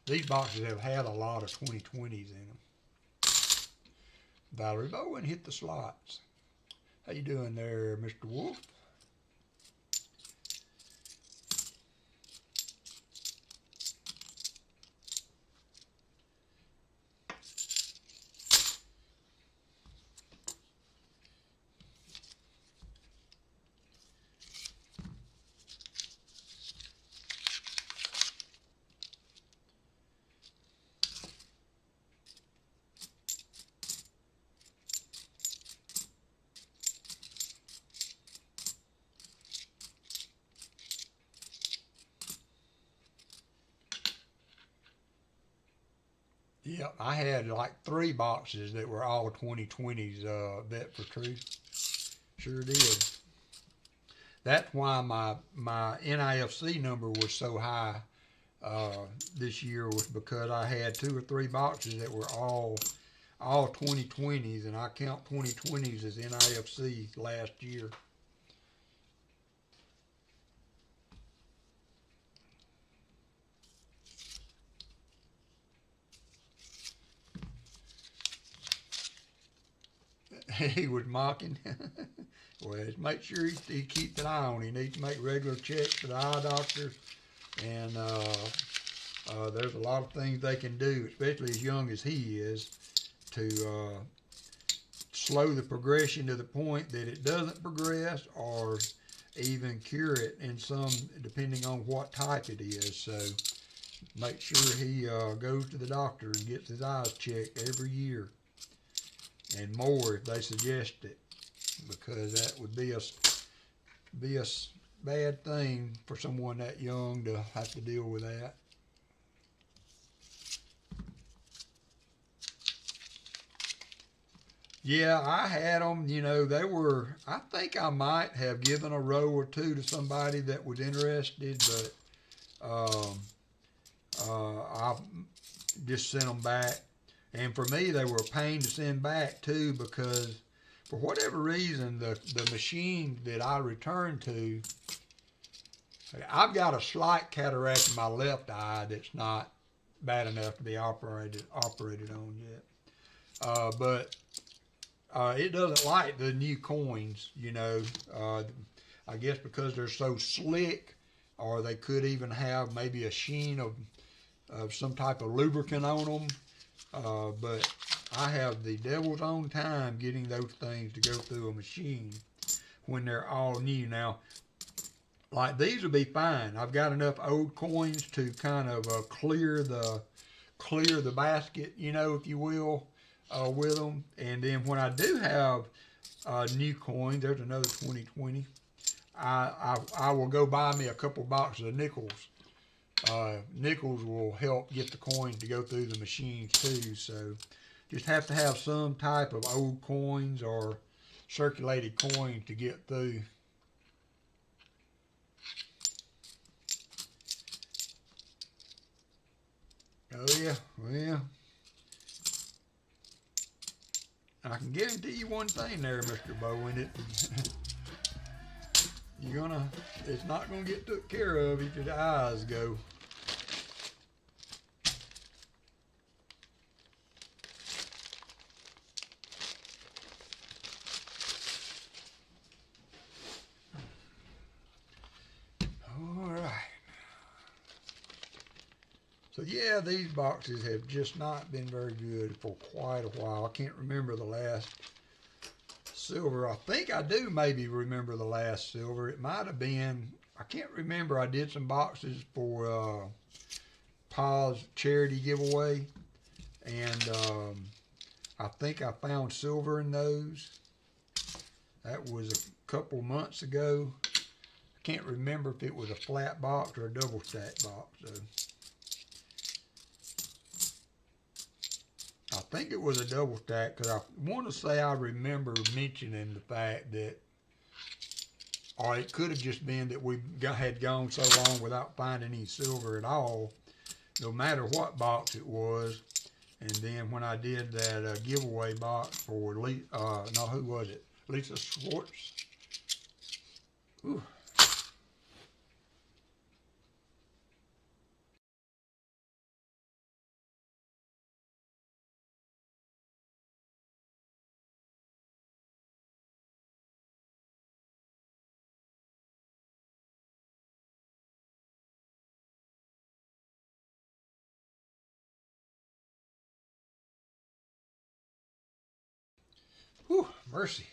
these boxes have had a lot of 2020s in them. Valerie Bowen hit the slots. How you doing there, Mr. Wolf? Yep, I had like 3 boxes that were all 2020s, Bet for Truth. Sure did. That's why my NIFC number was so high this year, was because I had 2 or 3 boxes that were all 2020s, and I count 2020s as NIFC last year. He was mocking. Well, just make sure he keeps an eye on him. He needs to make regular checks to the eye doctor. And there's a lot of things they can do, especially as young as he is, to slow the progression to the point that it doesn't progress, or even cure it in some, depending on what type it is. So make sure he goes to the doctor and gets his eyes checked every year. And more if they suggest it, because that would be be a bad thing for someone that young to have to deal with that. Yeah, I had them, you know, they were, I think I might have given a row or two to somebody that was interested, but I just sent them back. And for me, they were a pain to send back too, because for whatever reason, the machine that I returned to, I've got a slight cataract in my left eye that's not bad enough to be operated on yet. But it doesn't like the new coins, you know. I guess because they're so slick, or they could even have maybe a sheen of some type of lubricant on them. But I have the devil's own time getting those things to go through a machine when they're all new. Now, like these will be fine. I've got enough old coins to kind of clear the basket, you know, if you will, with them. And then when I do have new coins, there's another 2020. I will go buy me a couple boxes of nickels. Nickels will help get the coins to go through the machines too. So just have to have some type of old coins or circulated coins to get through. Oh yeah, well, I can guarantee you one thing there, Mr. Bowen. It's not gonna get took care of if your eyes go. So yeah, these boxes have just not been very good for quite a while. I can't remember the last silver. I think I do maybe remember the last silver. It might have been, I can't remember. I did some boxes for Pa's charity giveaway, and I think I found silver in those. That was a couple months ago. I can't remember if it was a flat box or a double stack box. So I think it was a double stack, because I want to say I remember mentioning the fact that, or it could have just been that we had gone so long without finding any silver at all, no matter what box it was. And then when I did that giveaway box for, no, who was it? Lisa Schwartz. Ooh. Whew, mercy.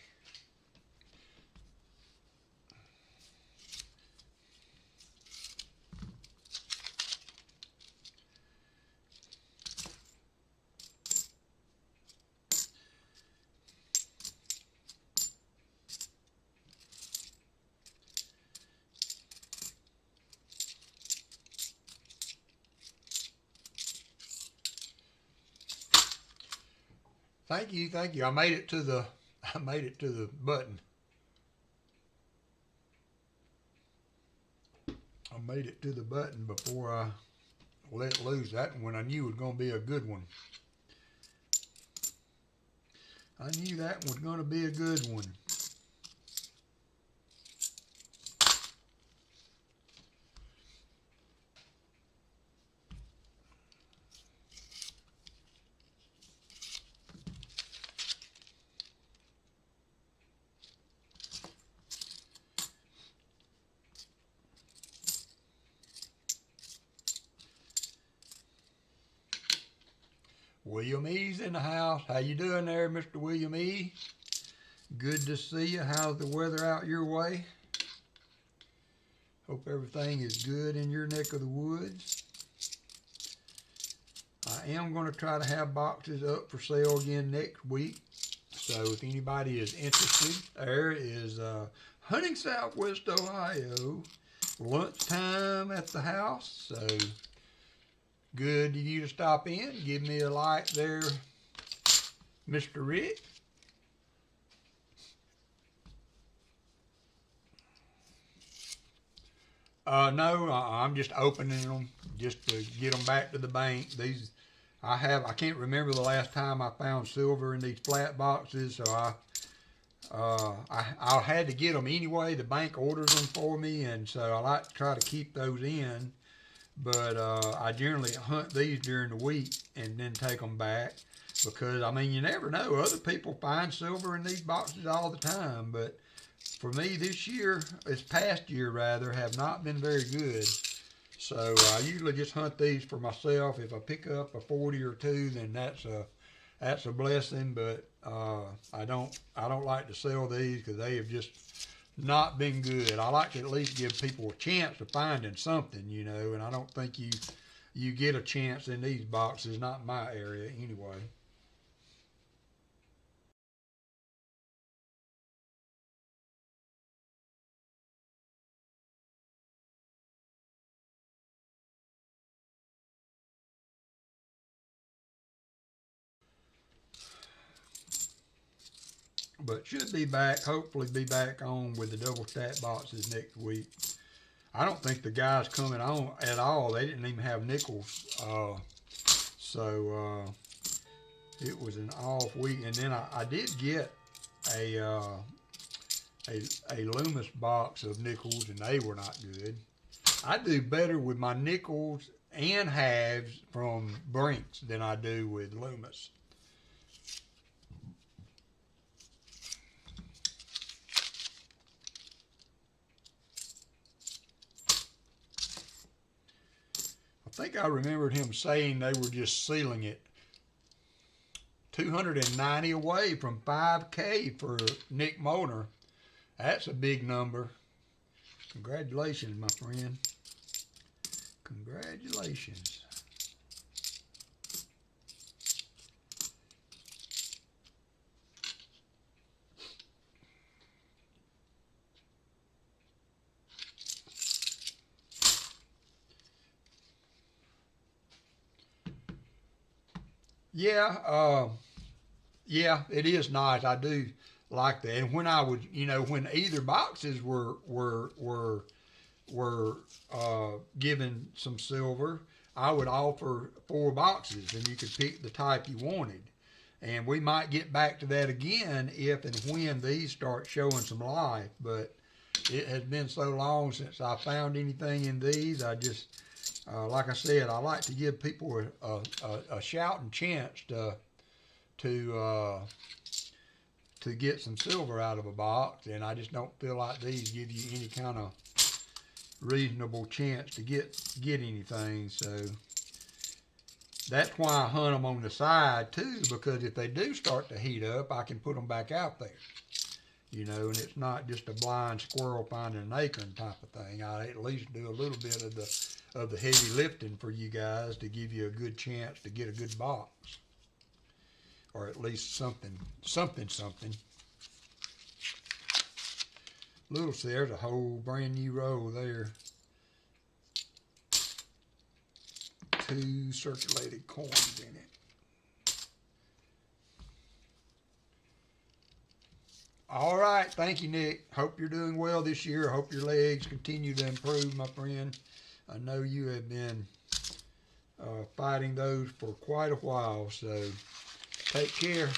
Thank you, thank you. I made it to the button. I made it to the button before I let loose. That one I knew was going to be a good one. I knew that one was going to be a good one. William E.'s in the house. How you doing there, Mr. William E.? Good to see you. How's the weather out your way? Hope everything is good in your neck of the woods. I am going to try to have boxes up for sale again next week. So if anybody is interested, there is hunting Southwest Ohio. Lunchtime at the house, so good of you to stop in. Give me a like there, Mr. Rick. No, I'm just opening them just to get them back to the bank. These, I can't remember the last time I found silver in these flat boxes, so I had to get them anyway. The bank orders them for me, and so I like to try to keep those in. But I generally hunt these during the week and then take them back because, I mean, you never know. Other people find silver in these boxes all the time, but for me this past year rather, have not been very good. So I usually just hunt these for myself. If I pick up a 40 or two, then that's a blessing. But I don't like to sell these because they have just not been good. I like to at least give people a chance of finding something, you know, and I don't think you get a chance in these boxes, not in my area anyway. But should be back, hopefully be back on with the double stack boxes next week. I don't think the guys coming on at all. They didn't even have nickels. So it was an off week. And then I did get a Loomis box of nickels, and they were not good. I do better with my nickels and halves from Brinks than I do with Loomis. I think I remembered him saying they were just sealing it. 290 away from 5K for Nick Molnar. That's a big number. Congratulations, my friend. Congratulations. Yeah, it is nice. I do like that. And when I was, you know, when either boxes were given some silver, I would offer 4 boxes, and you could pick the type you wanted. And we might get back to that again if and when these start showing some life. But it has been so long since I found anything in these. I just, like I said, I like to give people a shouting chance to get some silver out of a box, and I just don't feel like these give you any kind of reasonable chance to get anything. So that's why I hunt them on the side too, because if they do start to heat up, I can put them back out there. You know, and it's not just a blind squirrel finding an acorn type of thing. I at least do a little bit of the heavy lifting for you guys to give you a good chance to get a good box, or at least something. Little see, there's a whole brand new row there. 2 circulated coins in it. All right, thank you, Nick. Hope you're doing well this year. Hope your legs continue to improve, my friend. I know you have been fighting those for quite a while, so take care.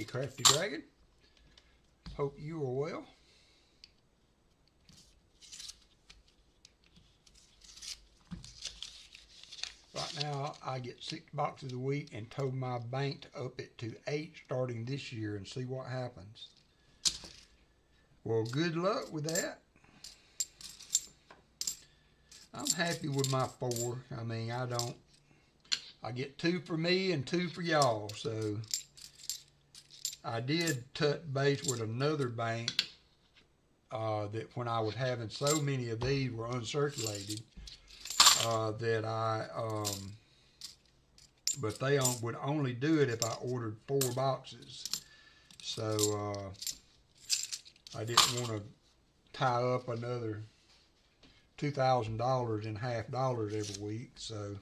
Hey, Crafty Dragon. Hope you are well. Right now, I get 6 boxes a week and told my bank to up it to 8 starting this year and see what happens. Well, good luck with that. I'm happy with my 4. I mean, I get 2 for me and 2 for y'all, so I did touch base with another bank that when I was having so many of these were uncirculated that but they would only do it if I ordered 4 boxes. So I didn't want to tie up another $2,000 in half dollars every week, so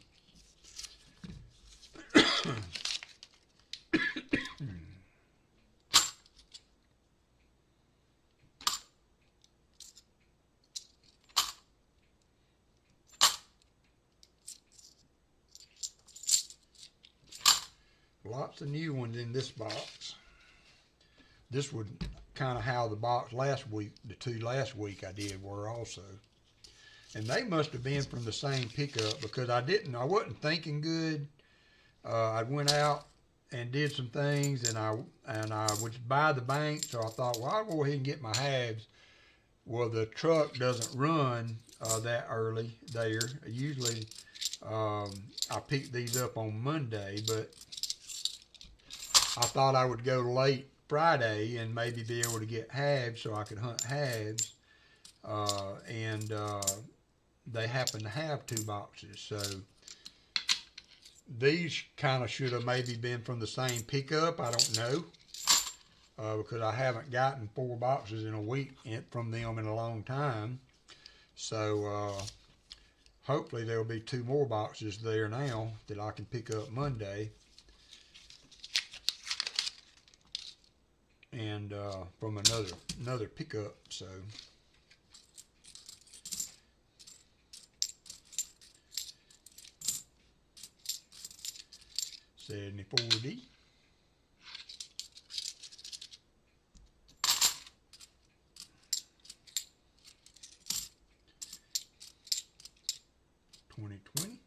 lots of new ones in this box. This would kind of how the box last week, the 2 last week I did were also. And they must have been from the same pickup because I wasn't thinking good. I went out and did some things and I was by the bank, so I thought, well, I'll go ahead and get my halves. Well, the truck doesn't run that early there. Usually I pick these up on Monday, but I thought I would go late Friday and maybe be able to get halves so I could hunt halves. And they happen to have 2 boxes. So these kind of should have maybe been from the same pickup. I don't know. Because I haven't gotten 4 boxes in a week from them in a long time. So hopefully there'll be 2 more boxes there now that I can pick up Monday. And from another pickup, so 74D. $20.20.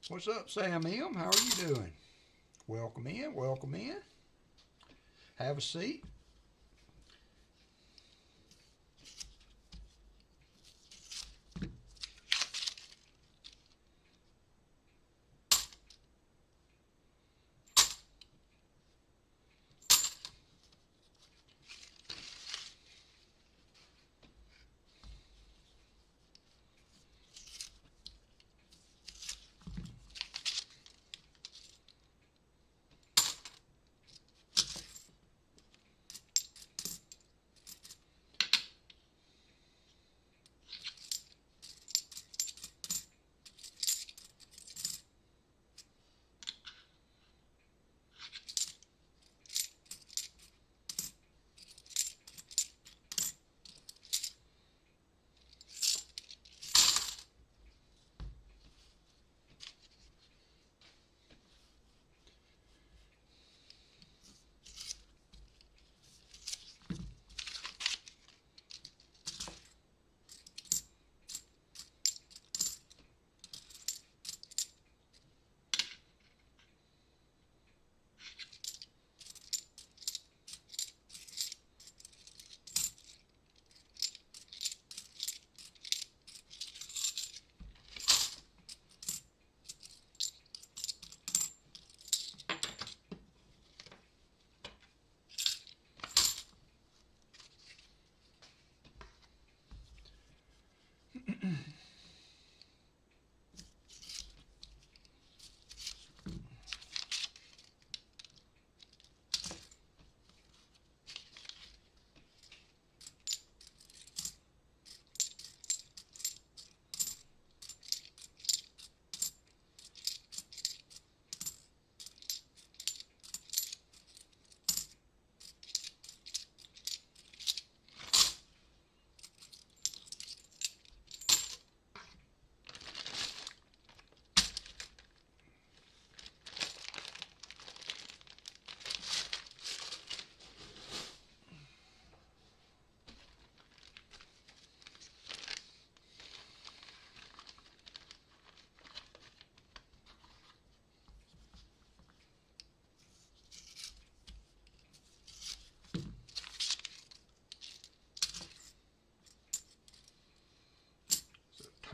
What's up, Sam M? How are you doing? Welcome in, welcome in. Have a seat.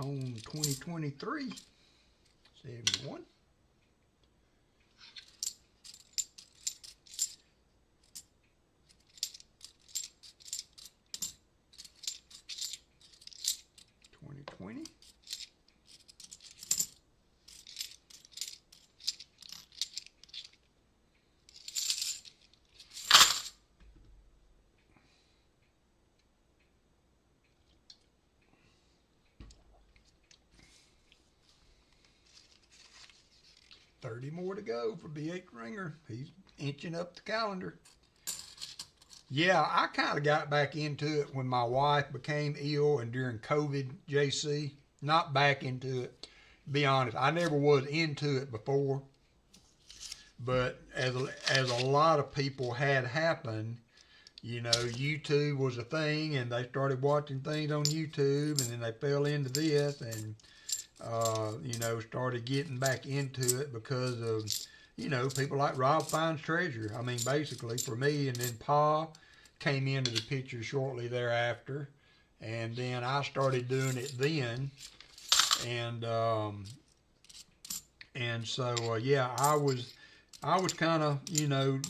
Tone 2023, 71. $20.20. $30 more to go for B.H. Ringer. He's inching up the calendar. Yeah, I kind of got back into it when my wife became ill and during COVID, JC. Not back into it. Be honest, I never was into it before. But as a lot of people had happened, you know, YouTube was a thing and they started watching things on YouTube and then they fell into this and, you know, started getting back into it because of, you know, people like Rob Finds Treasure. I mean, basically for me, and then Pa came into the picture shortly thereafter. And then I started doing it then. And so, yeah, I was kind of, you know,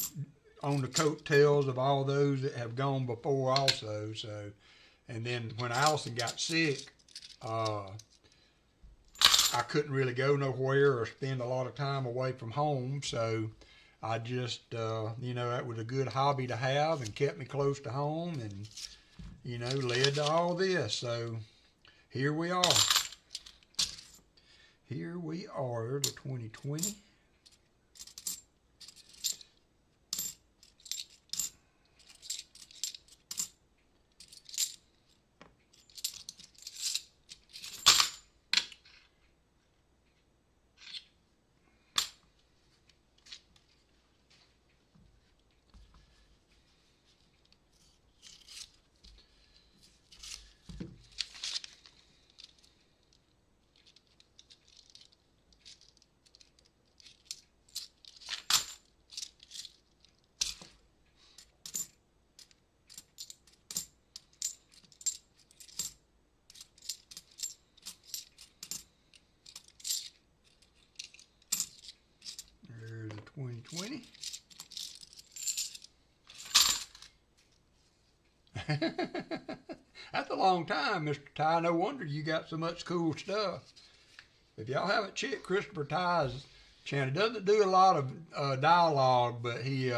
on the coattails of all those that have gone before also. So, and then when Allison got sick, I couldn't really go nowhere or spend a lot of time away from home. So I just, you know, that was a good hobby to have and kept me close to home and, you know, led to all this. So here we are. Here we are, the 2020. There's the 2020. That's a long time, Mr. Ty. No wonder you got so much cool stuff. If y'all haven't checked Christopher Ty's channel, he doesn't do a lot of dialogue, but he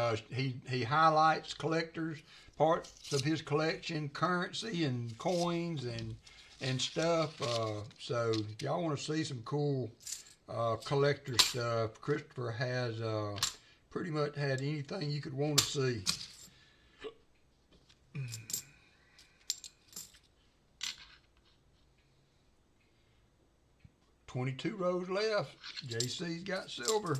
highlights collectors, parts of his collection, currency and coins and stuff. So if y'all want to see some cool collector stuff, Christopher has pretty much had anything you could want to see. 22 rows left. JC's got silver.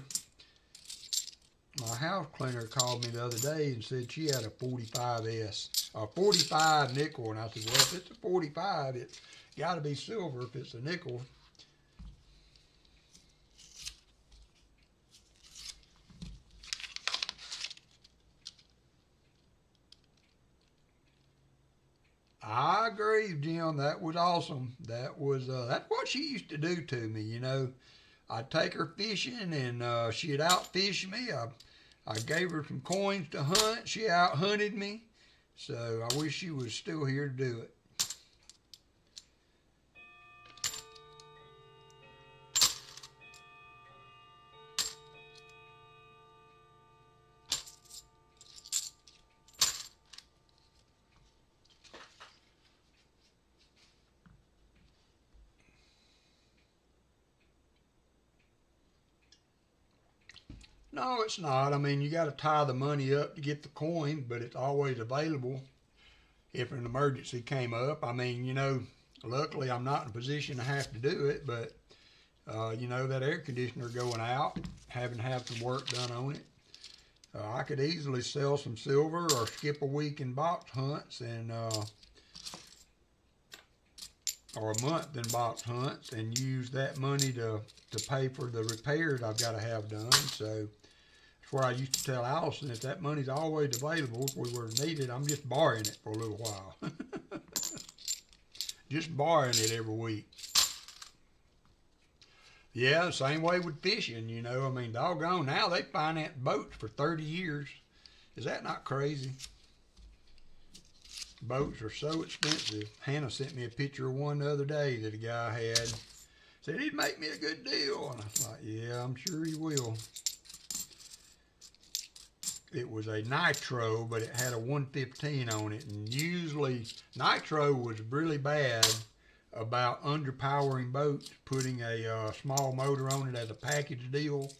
My house cleaner called me the other day and said she had a 45S, a 45 nickel, and I said, well, if it's a 45, it's got to be silver if it's a nickel. I agree, Jim. That was awesome. That was that's what she used to do to me. You know, I'd take her fishing, and she'd outfish me. I gave her some coins to hunt. She out-hunted me. So I wish she was still here to do it. No, it's not. I mean, you got to tie the money up to get the coin, but it's always available if an emergency came up. I mean, you know, luckily I'm not in a position to have to do it, but, you know, that air conditioner going out, having to have some work done on it. I could easily sell some silver or skip a week in box hunts and, or a month in box hunts and use that money to pay for the repairs I've got to have done. So that's where I used to tell Allison, if that money's always available, if we were needed, I'm just borrowing it for a little while. Just borrowing it every week. Yeah, same way with fishing, you know. I mean, doggone, now they finance boats for 30 years. Is that not crazy? Boats are so expensive. Hannah sent me a picture of one the other day that a guy had. Said he'd make me a good deal. And I was like, yeah, I'm sure he will. It was a nitro, but it had a 115 on it. And usually, nitro was really bad about underpowering boats, putting a small motor on it as a package deal.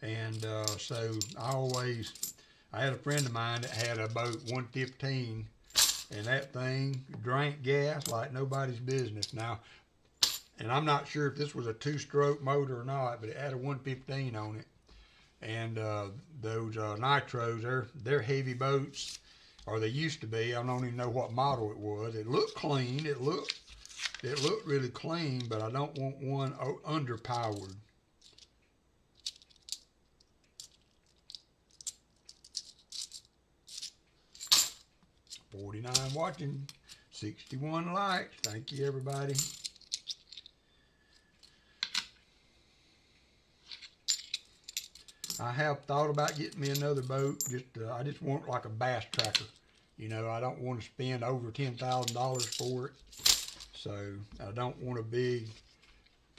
And so I had a friend of mine that had a boat 115, and that thing drank gas like nobody's business. Now, and I'm not sure if this was a two-stroke motor or not, but it had a 115 on it. And those nitros, they're heavy boats, or they used to be. I don't even know what model it was. It looked clean. It looked really clean, but I don't want one underpowered. $49 watching, 61 likes. Thank you, everybody. I have thought about getting me another boat. I just want like a bass tracker. You know, I don't want to spend over $10,000 for it. So I don't want a big,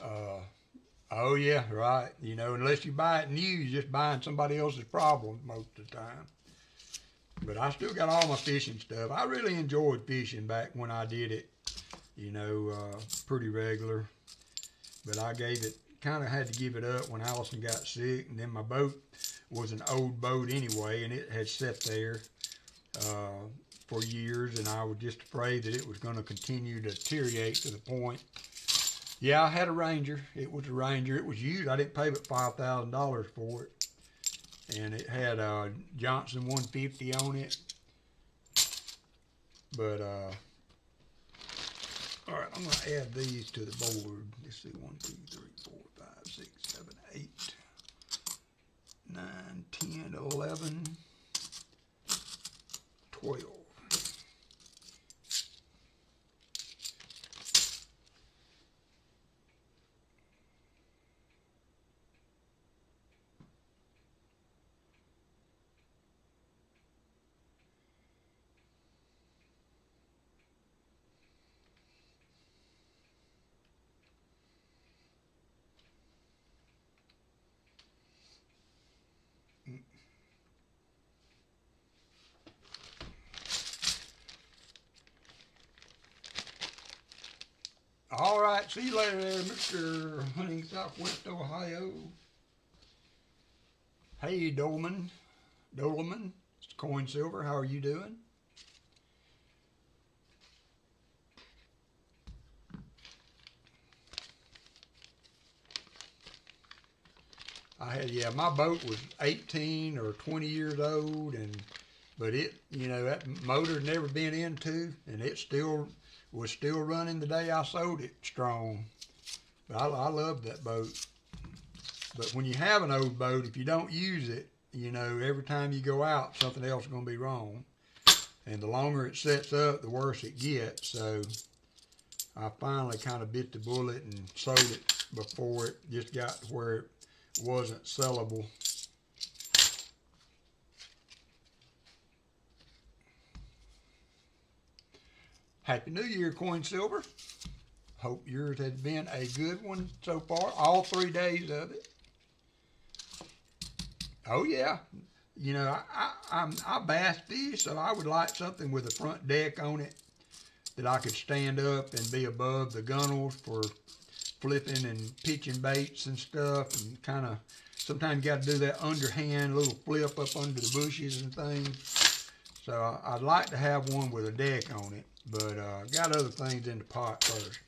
oh yeah, right. You know, unless you buy it new, you're just buying somebody else's problem most of the time. But I still got all my fishing stuff. I really enjoyed fishing back when I did it, you know, pretty regular. But I kind of had to give it up when Allison got sick. And then my boat was an old boat anyway, and it had sat there for years. And I was just afraid that it was going to continue to deteriorate to the point. Yeah, I had a Ranger. It was a Ranger. It was used. I didn't pay but $5,000 for it. And it had a Johnson 150 on it. But, all right, I'm going to add these to the board. Let's see, 1, 2, 3, 4, 5, 6, 7, 8, 9, 10, 11, 12. All right, see you later there, Mr. Hunting Southwest Ohio. Hey, Doleman, it's Coin Silver, how are you doing? Yeah, my boat was 18 or 20 years old, but it, you know, that motor had never been into, and it was still running the day I sold it strong. But I loved that boat. But when you have an old boat, if you don't use it, you know, every time you go out, something else is going to be wrong. And the longer it sets up, the worse it gets. So I finally kind of bit the bullet and sold it before it just got to where it wasn't sellable. Happy New Year, Coin Silver. Hope yours has been a good one so far, all 3 days of it. Oh yeah, you know, I bass fish, so I would like something with a front deck on it that I could stand up and be above the gunnels for flipping and pitching baits and stuff, and kind of sometimes you got to do that underhand little flip up under the bushes and things. So I'd like to have one with a deck on it, but I got other things in the pot first.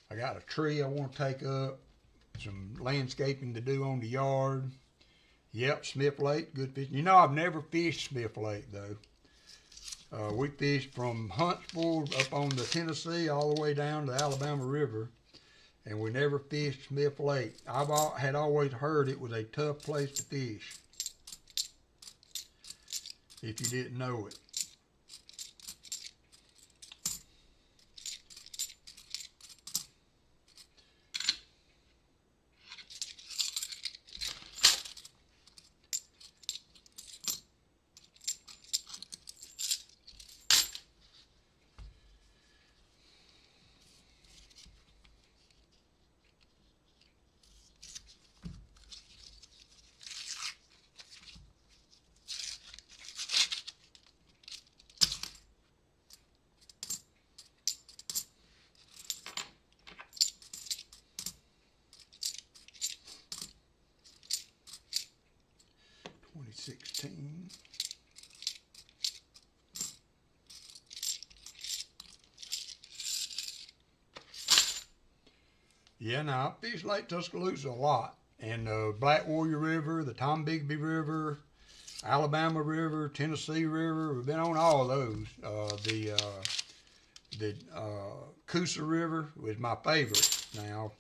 I got a tree I want to take up, some landscaping to do on the yard. Yep, Smith Lake, good fishing. You know, I've never fished Smith Lake though. We fished from Huntsville up on the Tennessee all the way down to the Alabama River, and we never fished Smith Lake. Had always heard it was a tough place to fish, if you didn't know it. 2016. Yeah, now I fish Lake Tuscaloosa a lot. And the Black Warrior River, the Tombigbee River, Alabama River, Tennessee River. We've been on all of those. The Coosa River was my favorite. Now,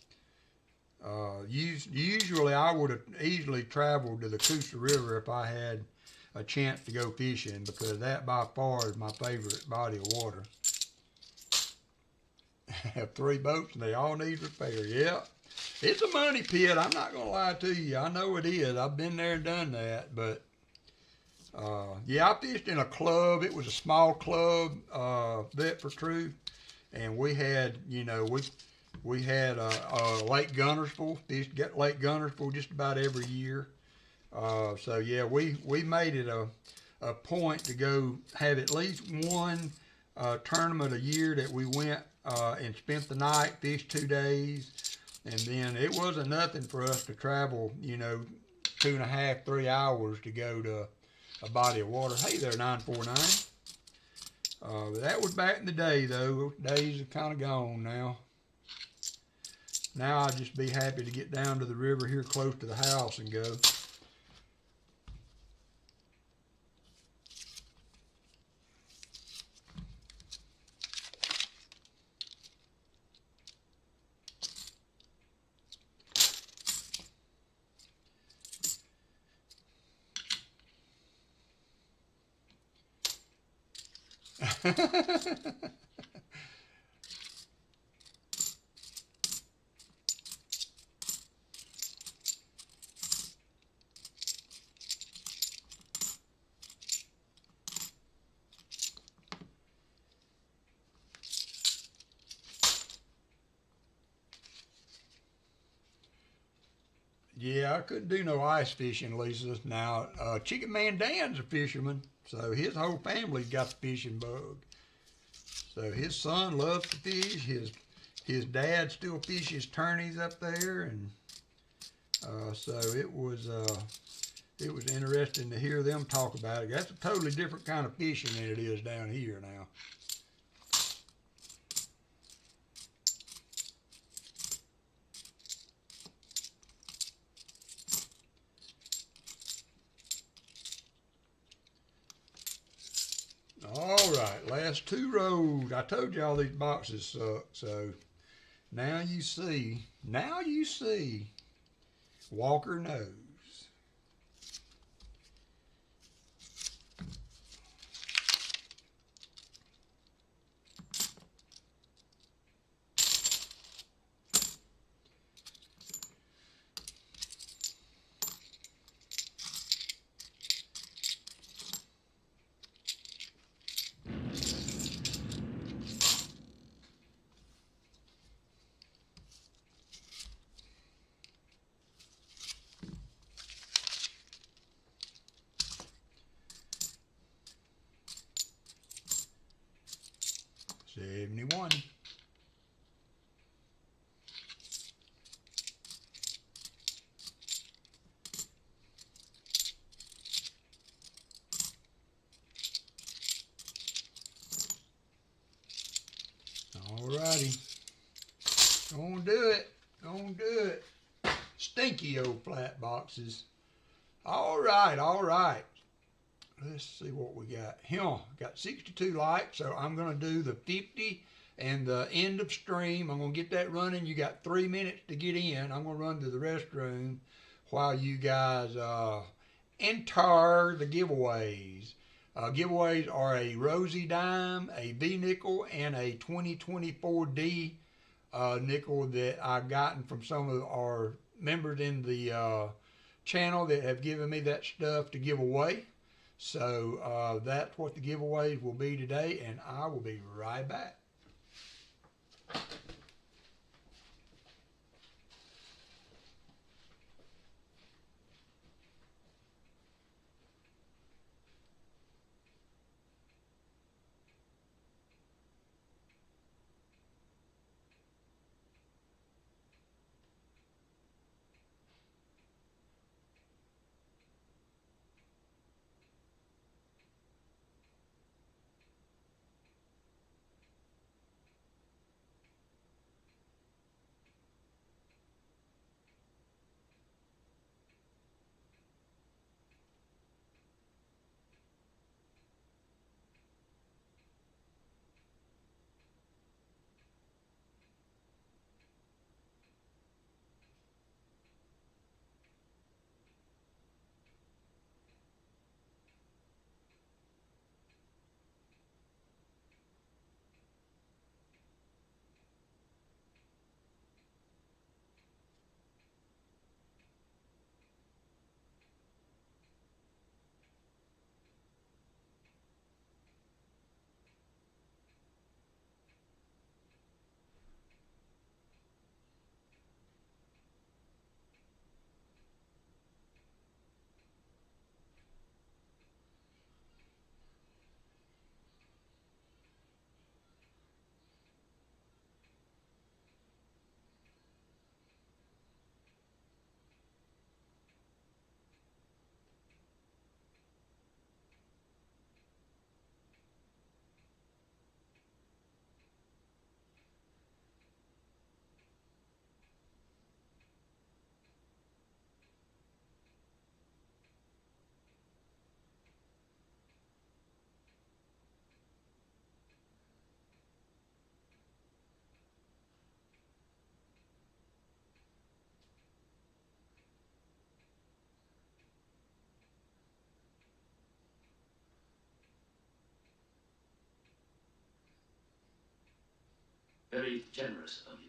usually I would have easily traveled to the Coosa River if I had a chance to go fishing, because that by far is my favorite body of water. I have 3 boats and they all need repair. Yeah, it's a money pit. I'm not going to lie to you. I know it is. I've been there and done that. But, yeah, I fished in a club. It was a small club, Vet for Truth. And we had, you know, we had Lake Gunnersville. Fished Lake Gunnersville just about every year. So, yeah, we made it a point to go have at least one tournament a year that we went and spent the night, fished 2 days, and then it wasn't nothing for us to travel, you know, 2.5, 3 hours to go to a body of water. Hey there, 949. But that was back in the day, though. Those days are kind of gone now. Now I'd just be happy to get down to the river here close to the house and go. Yeah, I couldn't do no ice fishing, Lisa. Now, Chicken Man Dan's a fisherman, so his whole family's got the fishing bug. So his son loves to fish. His dad still fishes tourneys up there, and so it was interesting to hear them talk about it. That's a totally different kind of fishing than it is down here now. All right, last 2 rows. I told y'all these boxes suck, so now you see. Walker knows. $71. Alrighty. Gonna do it. Gonna do it. Stinky old flat boxes. Alright. Let's see what we got. Here, got 62 likes, so I'm going to do the 50 and the end of stream. I'm going to get that running. You got 3 minutes to get in. I'm going to run to the restroom while you guys enter the giveaways. Giveaways are a Rosie dime, a V nickel, and a 2024 D nickel that I've gotten from some of our members in the channel that have given me that stuff to give away. So that's what the giveaways will be today, and I will be right back. Very generous of you.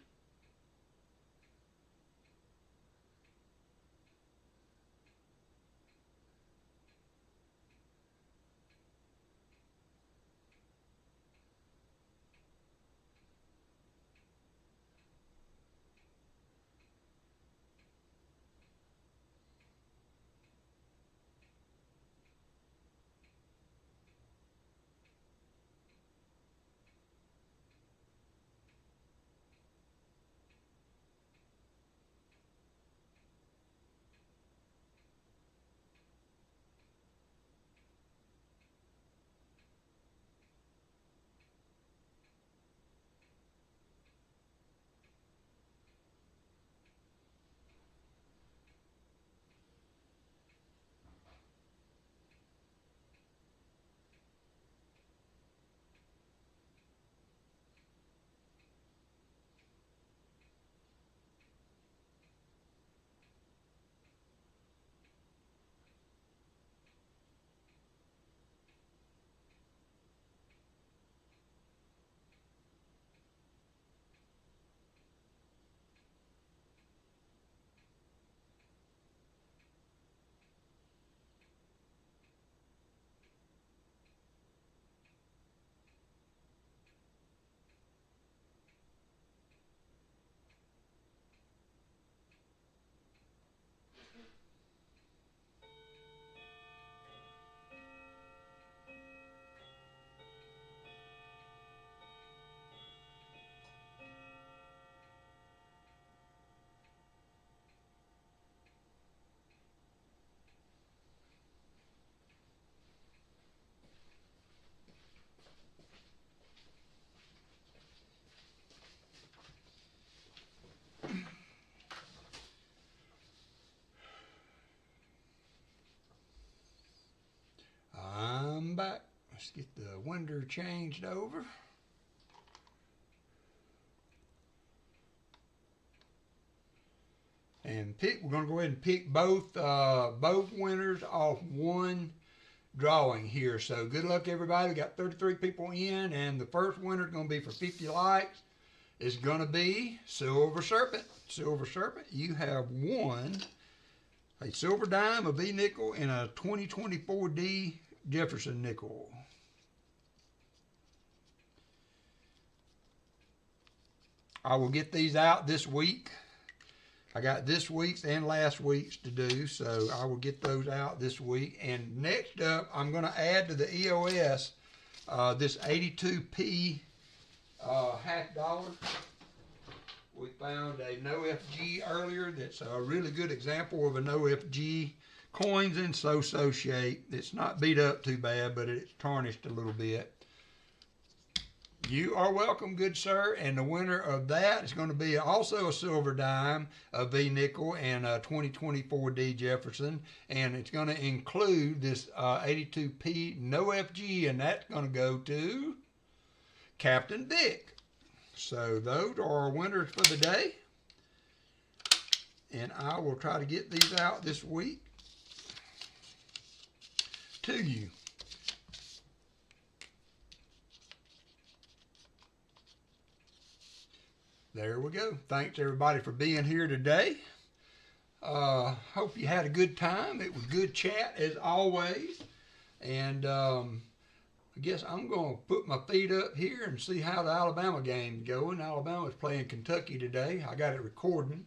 I'm back. Let's get the window changed over. And we're going to go ahead and pick both winners off one drawing here. So good luck, everybody. We got 33 people in, and the first winner is going to be for 50 likes. It's going to be Silver Serpent. Silver Serpent, you have won a silver dime, a V nickel, and a 2024D Jefferson nickel. I will get these out this week. I got this week's and last week's to do, so I will get those out this week. And next up, I'm going to add to the EOS this 82p $50. We found a NoFG earlier that's a really good example of a NoFG. Coins in so-so shape. It's not beat up too bad, but it's tarnished a little bit. You are welcome, good sir. And the winner of that is going to be also a silver dime, a V nickel, and a 2024D Jefferson. And it's going to include this 82p NoFG, and that's going to go to Captain Vic. So those are our winners for the day. And I will try to get these out this week to you. There we go. Thanks everybody for being here today. Hope you had a good time. It was good chat as always. And I guess I'm going to put my feet up here and see how the Alabama game's going. Alabama's playing Kentucky today. I got it recording,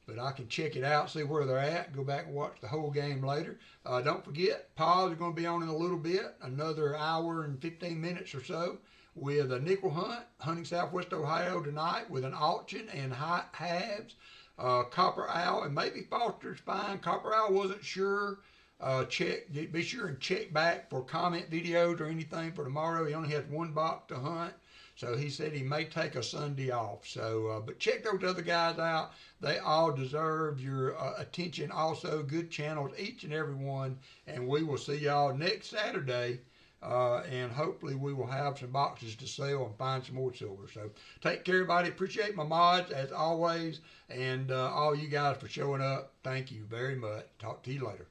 but I can check it out, see where they're at, go back and watch the whole game later. Don't forget, Paws are going to be on in a little bit, another hour and 15 minutes or so, with a nickel hunt, hunting Southwest Ohio tonight with an auction and halves, Copper Owl, and maybe Foster's fine. Copper Owl wasn't sure. Be sure and check back for comment videos or anything for tomorrow. He only has one box to hunt, so he said he may take a Sunday off. So, but check those other guys out. They all deserve your attention. Also, good channels, each and every one. And we will see y'all next Saturday. And hopefully we will have some boxes to sell and find some more silver. So take care, everybody. Appreciate my mods as always, and all you guys for showing up. Thank you very much. Talk to you later.